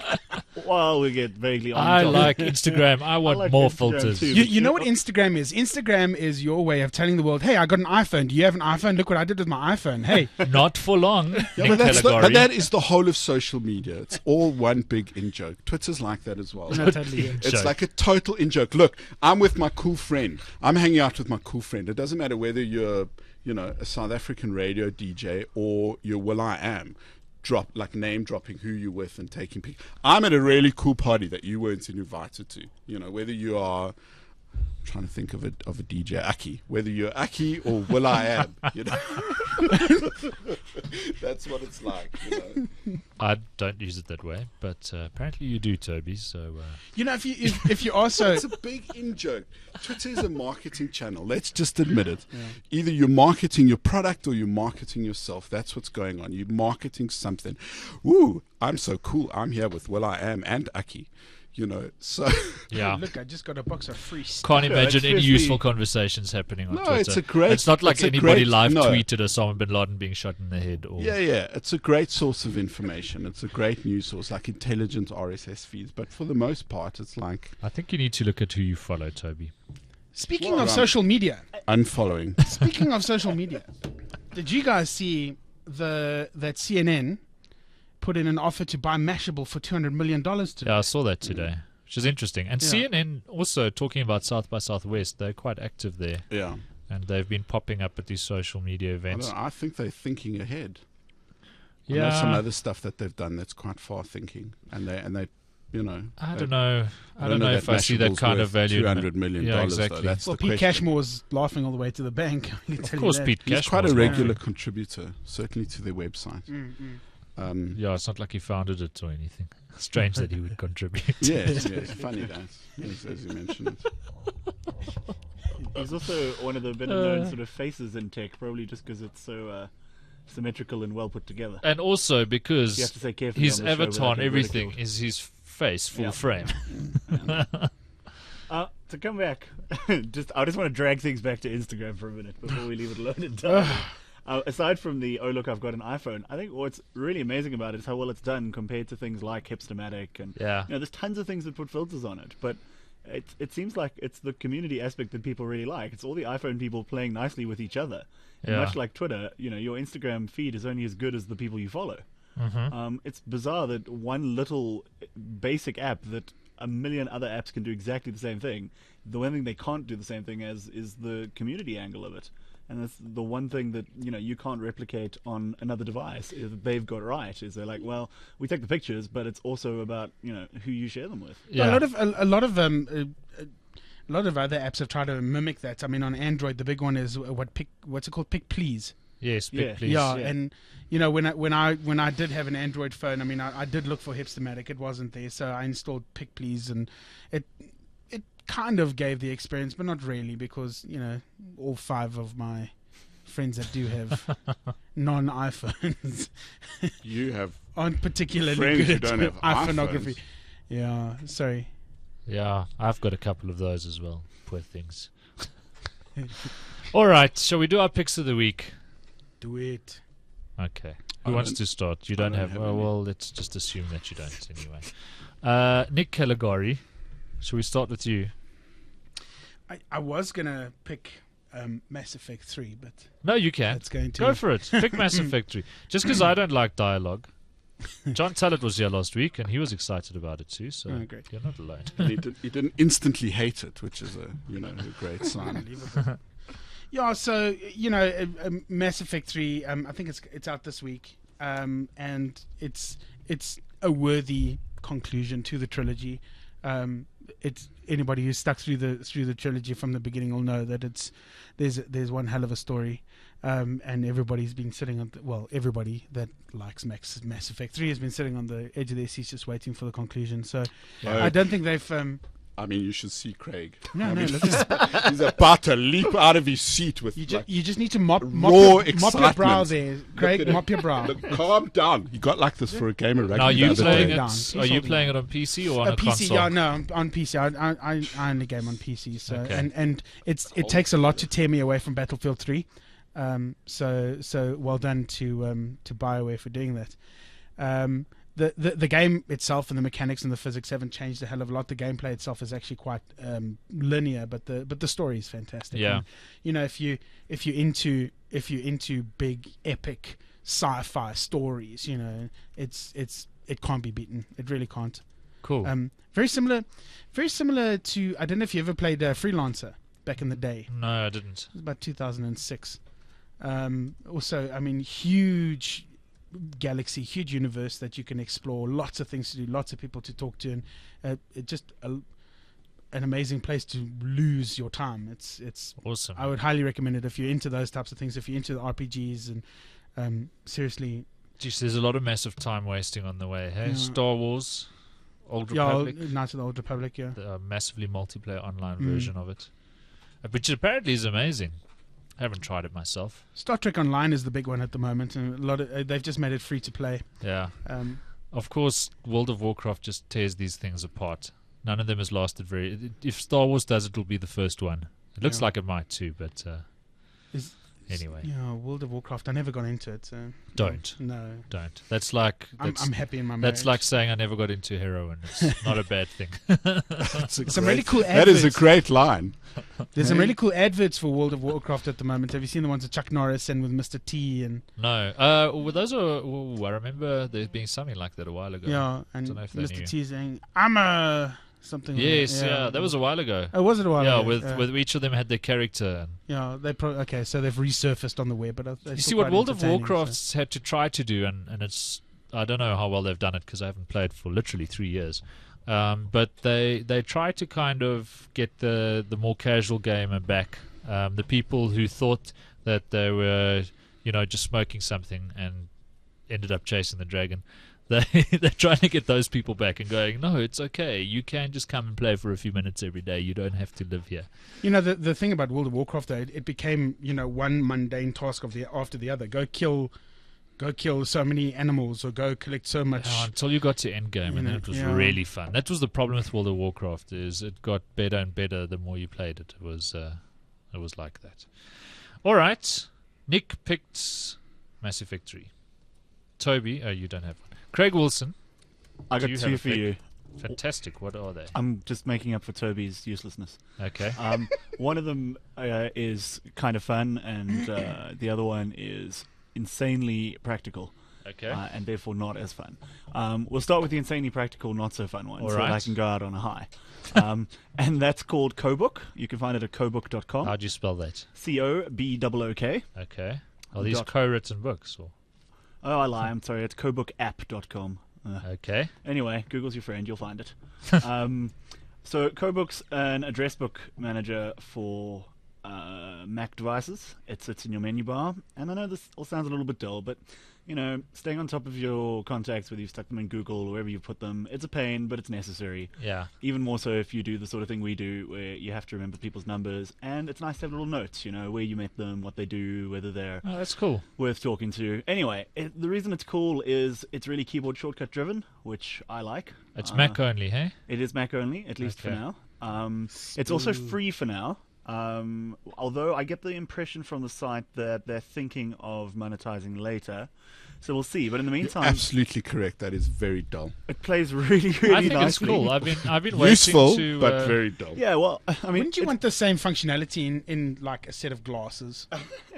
while we get vaguely on
I
topic-
like Instagram. I want
like
more
Instagram
filters.
too.
You know what Instagram is? Instagram is your way of telling the world, hey, I got an iPhone. Do you have an iPhone? Look what I did with my iPhone. Hey.
Not for long.
Yeah,
Nick
but
Caligari.
that is the whole of social media. It's all one big in-joke. Twitter's like that as well.
No, totally.
It's
joke.
like a total in-joke. Look, I'm with my cool friend. I'm hanging out with my cool friend. It doesn't matter whether you're, a South African radio DJ or you're Will I Am. Name dropping who you're with and taking pictures. I'm at a really cool party that you weren't invited to. Whether you are, I'm trying to think of a DJ, Aki. Whether you're Aki or Will I Am, That's what it's like.
I don't use it that way, but apparently you do, Toby. So
If you also
It's a big in-joke. Twitter is a marketing channel. Let's just admit it. Yeah. Either you're marketing your product or you're marketing yourself. That's what's going on. You're marketing something. Woo, I'm so cool. I'm here with Will I Am and Aki. So
yeah.
look, I just got a box of free stuff.
Can't imagine any
especially-
useful conversations happening on
No,
Twitter.
it's a great-
It's not like
it's a
anybody
great-
live
no.
tweeted Osama bin Laden being shot in the head. Or
yeah, it's a great source of information. It's a great news source, like intelligent RSS feeds. But for the most part, it's like
I think you need to look at who you follow, Toby.
Speaking
Well,
of
I'm-
social media,
unfollowing.
speaking of social media, did you guys see that CNN put in an offer to buy Mashable for $200 million today?
Yeah, I saw that today, which is interesting. And
Yeah.
CNN also talking about South by Southwest. They're quite active there,
Yeah,
and they've been popping up at these social media events.
I think they're thinking ahead. I know some other stuff that they've done that's quite far thinking, and they
I don't know. I don't know if I see that kind of value. in it.
$200 million.
Yeah,
Though.
exactly.
That's
Well,
the
Pete
question.
Cashmore was laughing all the way to the bank. I can
Of
tell you
course,
that.
Pete
He's
Cashmore.
quite a regular contributor, certainly to their website.
Yeah, it's not like he founded it or anything. Strange that he would contribute.
Yes, funny that. Yes, as you mentioned it.
He's also one of the better known sort of faces in tech, probably just because it's so symmetrical and well put together.
And also because
You have to say carefully
his
on the show
avatar and
without being
everything
ridiculed.
is his face full
Yeah.
frame.
To come back, I just want to drag things back to Instagram for a minute before we leave it alone entirely. Aside from the look, I've got an iPhone, I think what's really amazing about it is how well it's done compared to things like Hipstermatic and
Yeah.
there's tons of things that put filters on it, but it seems like it's the community aspect that people really like. It's all the iPhone people playing nicely with each other. And
Yeah.
much like Twitter, your Instagram feed is only as good as the people you follow. It's bizarre that one little basic app that a million other apps can do exactly the same thing. The one thing they can't do the same thing as is the community angle of it. And that's the one thing that you can't replicate on another device. Is that they've got right. Is they're like, well, we take the pictures, but it's also about who you share them with.
Yeah.
A lot of other apps have tried to mimic that. I mean, on Android, the big one is what's it called? Pick Please.
Yes,
Yeah.
please.
Yeah,
Yeah.
and when I did have an Android phone, I mean, I did look for Hipstamatic. It wasn't there, so I installed Pick Please, and it kind of gave the experience, but not really, because all 5 of my friends that do have non-iPhones
You have
aren't particularly
friends
good
who
at
don't have
iPhoneography.
iPhones.
Yeah, sorry.
Yeah, I've got a couple of those as well. Poor things. All right, shall we do our picks of the week?
Do it.
Okay.
I
Who wants
don't-
to start? You
I
don't
don't
have.
have
Oh,
any.
well, let's just assume that you don't anyway. Nick Caligari, shall we start with you?
I was gonna pick Mass Effect 3, but
No, you can.
that's going to
Go for it. Pick Mass Effect 3. Just because I don't like dialogue. John Tallett was here last week, and he was excited about it too, so
Oh, great.
you're not alone.
And he didn't instantly hate it, which is a great sign.
Unbelievable. Yeah, so Mass Effect 3. I think it's out this week, and it's a worthy conclusion to the trilogy. It's anybody who's stuck through the trilogy from the beginning will know that there's one hell of a story, and everybody's been sitting on everybody that likes Mass Effect 3 has been sitting on the edge of their seats just waiting for the conclusion. So
Yeah.
I don't think they've.
I mean, you should see Craig.
No,
I
no,
mean,
look,
he's about to leap out of his seat with
you
like,
just need to mop
raw
your
excitement.
brow there, Craig.
at it.
Mop your brow.
Look, calm down. He got like this for a game of rugby.
Now, are
the
you
other
playing
day.
down.
it?
He's
Are you
holding
playing it on PC or on a
PC,
console?
yeah, no, on PC. I only game on PC, so
Okay.
and it takes a lot to tear me away from Battlefield 3. So well done to BioWare for doing that. The game itself and the mechanics and the physics haven't changed a hell of a lot. The gameplay itself is actually quite linear, but the story is fantastic.
Yeah.
And, if you're into big epic sci-fi stories, it can't be beaten. It really can't.
Cool.
Very similar to, I don't know if you ever played Freelancer back in the day.
No, I didn't.
It was about 2006. Also, I mean, huge galaxy, huge universe that you can explore, lots of things to do, lots of people to talk to, and an amazing place to lose your time. It's
Awesome.
I would highly recommend it if you're into those types of things, if you're into the RPGs, and seriously,
Jeez, there's a lot of massive time wasting on the way. Hey,
Yeah.
Star Wars, Old
yeah,
Republic,
Knights of the Old Republic, yeah.
the massively multiplayer online
Mm.
version of it, which apparently is amazing. I haven't tried it myself.
Star Trek Online is the big one at the moment, and a lot of they've just made it free to play.
Yeah. Of course, World of Warcraft just tears these things apart. None of them has lasted very. If Star Wars does, it'll be the first one. It looks
Yeah.
like it might too, but anyway,
Yeah, World of Warcraft. I never got into it. So
Don't.
No,
don't. That's like
I'm happy in my marriage.
that's like saying I never got into heroin. It's not a bad thing.
Some really cool
That is a
adverts.
great line.
There's some really cool adverts for World of Warcraft at the moment. Have you seen the ones with Chuck Norris and with Mr. T and
No. Well, those are. I remember there being something like that a while ago.
yeah, and
Don't know if they
Mr.
knew.
T saying I'm a something. like
Yes.
that.
Yeah. That was a while ago.
Oh, was it a while
Yeah.
ago?
With each of them had their character.
yeah, okay, so they've resurfaced on the web, but
You see what World of Warcraft's had to try to do, and it's I don't know how well they've done it because I haven't played for literally 3 years. But they try to kind of get the more casual gamer back. The people who thought that they were just smoking something and ended up chasing the dragon. They're trying to get those people back and going, no, it's okay. You can just come and play for a few minutes every day. You don't have to live here.
The thing about World of Warcraft, though, it became one mundane task after the other. Go kill so many animals, or go collect so much.
Until you got to endgame, and then it was really fun. That was the problem with World of Warcraft, is it got better and better the more you played it. It was like that. All right. Nick picked Mass Effect 3. Toby, you don't have one. Craig Wilson,
I
Do
got
you have
two
a
for
pick?
you.
fantastic. What are they?
I'm just making up for Toby's uselessness.
Okay.
One of them is kind of fun, and the other one is insanely practical.
Okay.
and therefore not as fun. We'll start with the insanely practical, not so fun one,
All
so that I
right.
can go out on a high. And that's called Cobook. You can find it at cobook.com.
How'd you spell that?
COBOOK.
Okay. Are these
Dot-
co-written books? Or?
Oh, I lie. I'm sorry. It's cobookapp.com.
Okay.
Anyway, Google's your friend. You'll find it. So Cobook's an address book manager for Mac devices. It sits in your menu bar. And I know this all sounds a little bit dull, but, you know, staying on top of your contacts, whether you've stuck them in Google or wherever you put them, it's a pain, but it's necessary.
Yeah.
Even more so if you do the sort of thing we do, where you have to remember people's numbers. And it's nice to have little notes, you know, where you met them, what they do, whether they're
Oh, that's cool.
worth talking to. Anyway, the reason it's cool is it's really keyboard shortcut driven, which I like.
It's Mac only, hey?
It is Mac only, at least for
Okay.
now. It's also free for now. Although I get the impression from the site that they're thinking of monetizing later. So we'll see. But in the meantime,
Absolutely correct. That is very dull.
it plays really, really
I think
nicely.
it's cool. I've been waiting
Useful,
to.
but very dull.
Yeah, well, I mean,
Wouldn't you want the same functionality in like a set of glasses?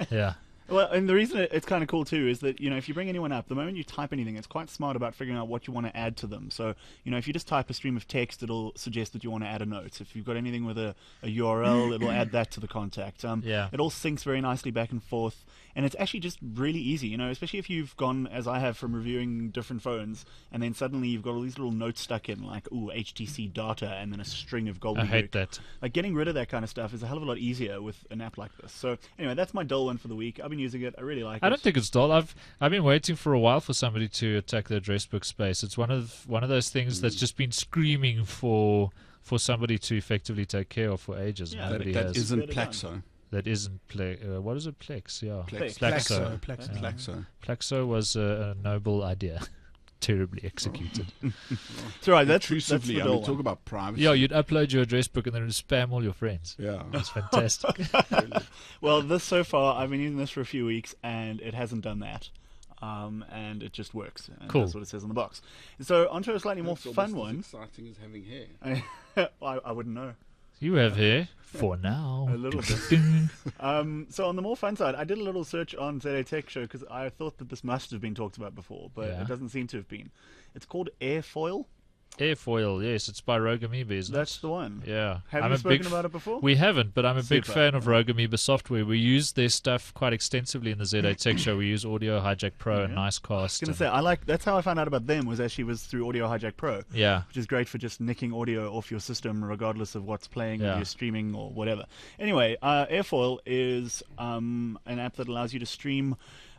Yeah.
well, and the reason it's kind of cool too is that, you know, if you bring anyone up, the moment you type anything, it's quite smart about figuring out what you want to add to them. So, you know, if you just type a stream of text, it'll suggest that you want to add a note. If you've got anything with a URL, it'll add that to the contact.
Yeah.
It all syncs very nicely back and forth, and it's actually just really easy, you know, especially if you've gone, as I have, from reviewing different phones, and then suddenly you've got all these little notes stuck in, like, ooh, HTC data, and then a string of gobbledygook.
I hate that.
Like, getting rid of that kind of stuff is a hell of a lot easier with an app like this. So, anyway, that's my dull one for the week. I've been using it. I really like it.
I don't think it's dull. I've been waiting for a while for somebody to attack the address book space. It's one of those things that's just been screaming for somebody to effectively take care of for ages.
Yeah,
Nobody
That
has.
isn't
Get it done.
Plexo.
That isn't what is it? Plex? Yeah.
Plex.
Plaxo.
Plexo.
Plexo.
Plaxo was a noble idea, terribly executed.
It's all right. That's
Intrusively.
the
I
dull
mean,
one.
talk about privacy.
Yeah, you'd upload your address book and then it'd spam all your friends.
Yeah.
That's fantastic.
Well, this so far, I've been using this for a few weeks, and it hasn't done that. And it just works. And
Cool.
That's what it says on the box. So, onto a slightly more fun one.
Exciting as having hair.
I wouldn't know.
You have hair for now.
A little bit.
Ding.
So on the more fun side, I did a little search on ZA Tech Show because I thought that this must have been talked about before, but
Yeah.
it doesn't seem to have been. It's called Airfoil.
Airfoil, yes, it's by Rogue Amoeba, isn't
That's
it?
the one.
Yeah.
Have
I'm
you
a
spoken
big
about it before?
We haven't, but I'm a big
Super.
fan of Rogue Amoeba software. We use their stuff quite extensively in the ZA Tech Show. We use Audio Hijack Pro and
Yeah. I
Nicecast.
was going to say, that's how I found out about them, was through Audio Hijack Pro,
Yeah.
which is great for just nicking audio off your system regardless of what's playing
Yeah.
or you're streaming or whatever. Anyway, Airfoil is an app that allows you to stream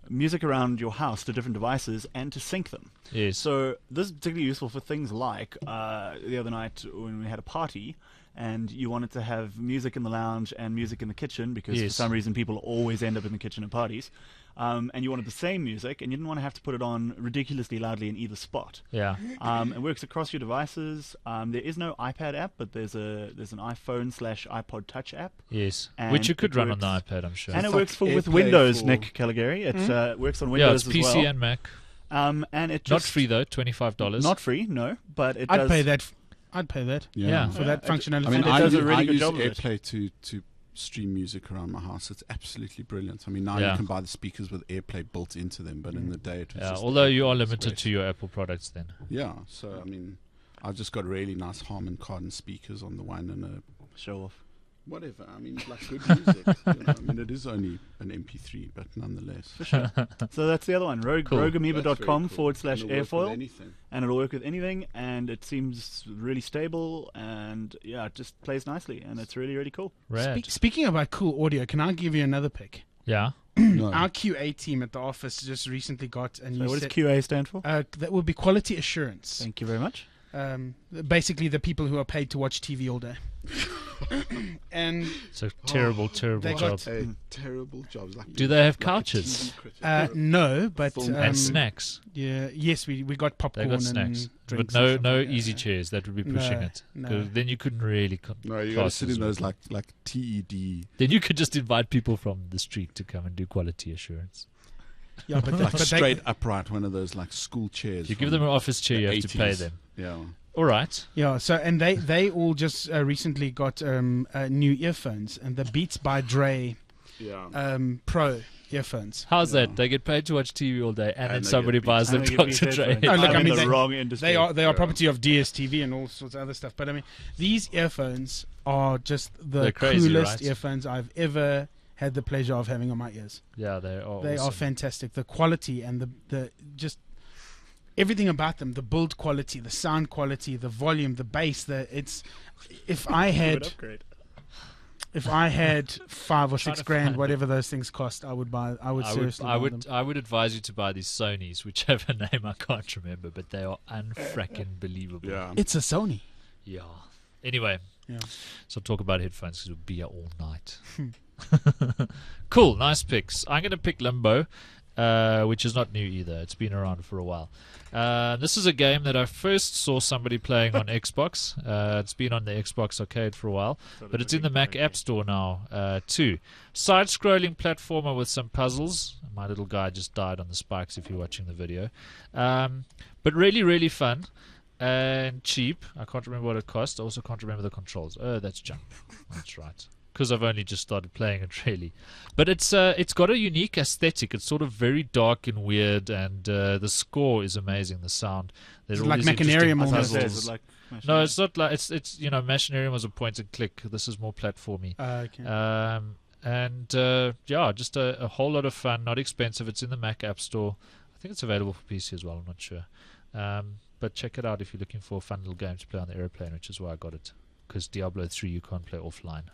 music around your house to different devices and to sync them.
Yes.
So this is particularly useful for things like the other night when we had a party and you wanted to have music in the lounge and music in the kitchen because for
Yes.
some reason people always end up in the kitchen at parties. And you wanted the same music and you didn't want to have to put it on ridiculously loudly in either spot.
Yeah.
It works across your devices. There is no iPad app, but there's an iPhone/iPod Touch app.
Yes.
And
Which you could
it
run on the
works-
iPad, I'm sure.
And it
It's
works
like
with
AirPlay
Windows,
for-
Nick Caligari. It works on
Yeah,
Windows
it's PC
as well.
and Mac.
And it
Not
just,
free though, $25.
Not free, no, but it
I'd
does.
pay that. I'd pay that
Yeah.
for that functionality.
I mean,
And it
I
does
use,
a really
I
good
use
job of it.
AirPlay to stream music around my house. It's absolutely brilliant. I mean, now
Yeah.
you can buy the speakers with AirPlay built into them, but in the day it was
Yeah,
just
although you are
AirPlay
limited
Express.
to your Apple products then.
Yeah, so I mean, I've just got really nice Harman Kardon speakers on the one and a
Show off.
whatever. I mean, like good music. I mean, it is only an MP3, but nonetheless.
So that's the other one,
Cool.
rogueamoeba.com
That's very cool.
/
And it'll work with
airfoil.
anything.
And it'll work with anything, and it seems really stable, and yeah, it just plays nicely, and it's really, really cool.
Rad.
Speaking about cool audio, can I give you another pick?
Yeah.
No.
Our QA team at the office just recently got a
So
new
what does
set.
QA stand for?
That would be quality assurance.
Thank you very much.
Basically, the people who are paid to watch TV all day. And
It's a terrible, terrible
they
job.
got-
A terrible job. Like
Do they have
like a
couches?
TV critic.
no, but
Full-
And snacks.
Yeah, yes, we got
They
popcorn
got
and
snacks. But
drinks.
no
and stuff
no
like that.
easy chairs. That would be pushing
No,
it.
no.
'Cause then you couldn't really
No, you got to
class
sit
as
in
well.
those like TED,
Then you could just invite people from the street to come and do quality assurance.
Yeah, but,
like
but
straight upright, one of those like school chairs.
You give
from
them an office chair,
the
you have to pay
80s.
them.
Yeah.
All right.
Yeah, so and they all just recently got new earphones and the Beats by Dre
Yeah.
Pro earphones.
How's
Yeah.
that? They get paid to watch TV all day, and
And
then
they
somebody
get beat.
buys them
And they get
Dr.
these
Dre.
headphones.
Oh, look,
I'm
I
in
mean,
the
they-
wrong industry.
They are
Yeah.
property of DSTV and all sorts of other stuff. But I mean, these earphones are just the
They're crazy,
coolest
right?
earphones I've ever had the pleasure of having on my ears.
Yeah, they are.
They are
awesome.
fantastic. The quality and the just everything about them, the build quality, the sound quality, the volume, the bass, if I had
upgrade.
if I had $5 or
Trying
$6
to
grand,
find
whatever those things cost, I would seriously buy them.
I would advise you to buy these Sonys, whichever name I can't remember, but they are unfracking believable.
Yeah.
It's a Sony.
Yeah. Anyway,
Yeah.
so talk about headphones because we'll be here all night. Cool, nice picks. I'm going to pick Limbo, which is not new either. It's been around for a while. This is a game that I first saw somebody playing on Xbox. It's been on the Xbox Arcade for a while, but it's in the Mac App Store now too. Side-scrolling platformer with some puzzles. My little guy just died on the spikes if you're watching the video. But really, really fun. And cheap. I can't remember what it cost. I also can't remember the controls. Oh, that's jump. That's right. Because I've only just started playing it, really. But it's got a unique aesthetic. It's sort of very dark and weird, and the score is amazing. The sound. There's
Is it
all
like
these interesting
Machinarium almost?
puzzles.
Like
No, it's not like it's Machinarium was a point and click. This is more platformy.
Okay.
Yeah, just a whole lot of fun. Not expensive. It's in the Mac App Store. I think it's available for PC as well. I'm not sure. But check it out if you're looking for a fun little game to play on the airplane, which is why I got it. Because Diablo 3 you can't play offline,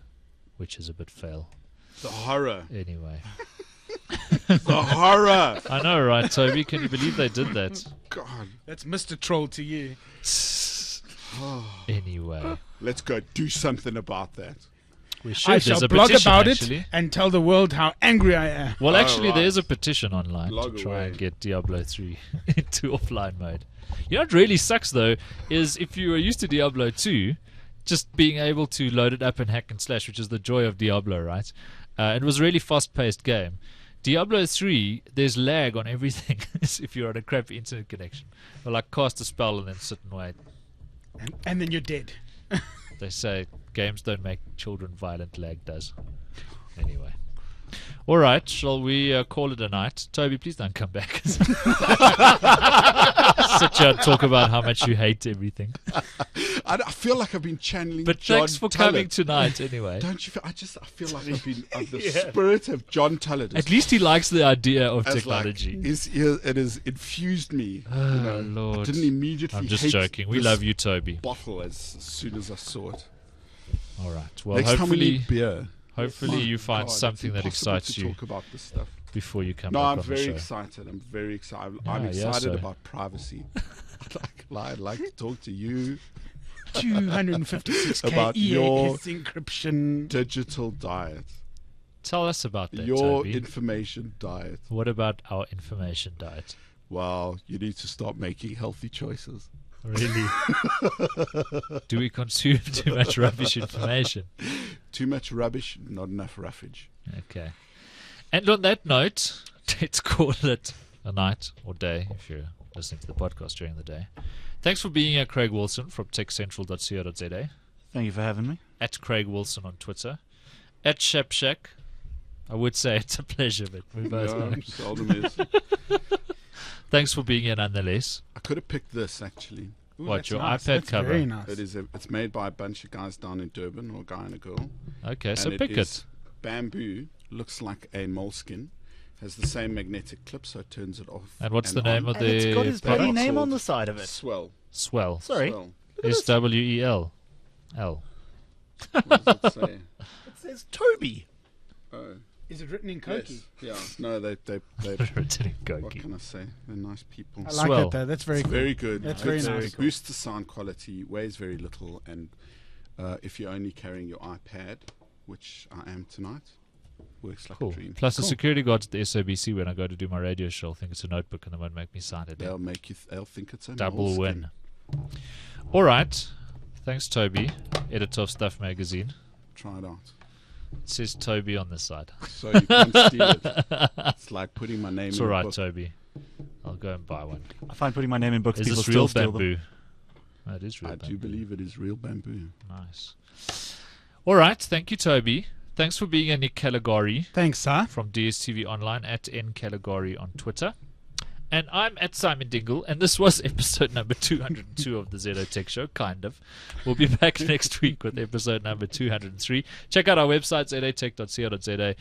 which is a bit fail.
The horror.
Anyway.
The horror.
I know, right, Toby? Can you believe they did that?
God.
That's Mr. Troll to you.
Anyway.
Let's go do something about that.
We should.
I
There's
shall
a
blog
petition,
about
actually.
it and tell the world how angry I am.
Well,
Oh,
actually,
right.
there's a petition online
Blog
to try
away.
and get Diablo 3 into offline mode. You know what really sucks, though, is if you are used to Diablo 2, just being able to load it up and hack and slash, which is the joy of Diablo, right? It was a really fast-paced game. Diablo 3, there's lag on everything if you're on a crappy internet connection. Or like cast a spell and then sit and wait.
And then you're dead.
They say games don't make children violent, lag does. Anyway. All right, shall we call it a night? Toby, please don't come back. Sit here and talk about how much you hate everything.
I feel like I've been channeling
But
John
thanks for
Tullett.
coming tonight anyway.
Don't you feel? I feel like I've been of the spirit of John Tullett.
At least he likes the idea of
as
technology.
Like, it has infused me.
Oh, Lord.
I didn't immediately.
I'm just
hate
joking. We
this
love you, Toby.
Bottle as soon as I saw it.
All right. Well,
Next time we
hopefully,
need beer.
hopefully
My
you find
God,
something
it's
that
impossible
excites
to
you
talk about this stuff.
before you come
No,
back
I'm
on
very
the show.
excited. I'm very excited.
Ah,
I'm
yeah,
excited
so.
about privacy. I'd like to talk to you
256k
About
EAS
your-
encryption.
digital diet.
Tell us about that,
Your
Toby.
information diet.
What about our information diet?
Well, you need to start making healthy choices.
Really? Do we consume too much rubbish information?
Too much rubbish, not enough roughage.
Okay. And on that note, let's call it a night or day if you're listening to the podcast during the day. Thanks for being here, Craig Wilson from techcentral.co.za.
Thank you for having me.
At Craig Wilson on Twitter. At Shepshack. I would say it's a pleasure, but we both know.
No, seldom is.
Thanks for being here nonetheless.
I could have picked this actually.
Ooh,
What,
that's
your
nice.
iPad
That's
cover?
Very nice.
It's made by a bunch of guys down in Durban, or a guy and a girl.
Okay, so
and
pick
it
it.
is bamboo, looks like a moleskin, has the same magnetic clip, so it turns it off.
And what's the name of
And it's got his
product?
bloody name
called
on the side of it.
Swell.
Swell.
Sorry.
Swell.
SWEL. L.
What does it say?
It says Toby.
Oh,
Is it written in Koki?
yes. Yeah. No, they
Written in
what
Goki.
can I say? They're nice people.
I like
Swell.
that though. That's very
It's
cool.
very good.
That's
Good
very
to-
nice.
It boosts the sound quality, weighs very little, and if you're only carrying your iPad, which I am tonight, works like
Cool.
a dream.
Plus, the
Cool.
security guards at the SABC, when I go to do my radio show, will think it's a notebook and they won't make me sign it.
They'll make you. They'll think it's a
Double
moleskin.
win. All right. Thanks, Toby, editor of Stuff Magazine.
Try it out.
It says Toby on this side.
So you can't steal it. It's like putting my name
It's
in
all
a
right,
book.
Toby. I'll go and buy one.
I find putting my name in books,
Is
people
this
still
real
steal them.
bamboo? That is real
I
bamboo.
do believe it is real bamboo.
Nice. All right. Thank you, Toby. Thanks for being here, Nick Caligari
Thanks, sir.
from DSTV Online at ncaligari on Twitter. And I'm at Simon Dingle, and this was episode number 202 of the ZO Tech Show, kind of. We'll be back next week with episode number 203. Check out our website, zatech.co.za.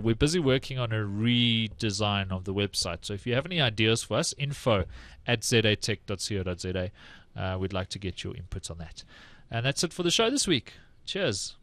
We're busy working on a redesign of the website, so if you have any ideas for us, info@zatech.co.za. We'd like to get your input on that. And that's it for the show this week. Cheers.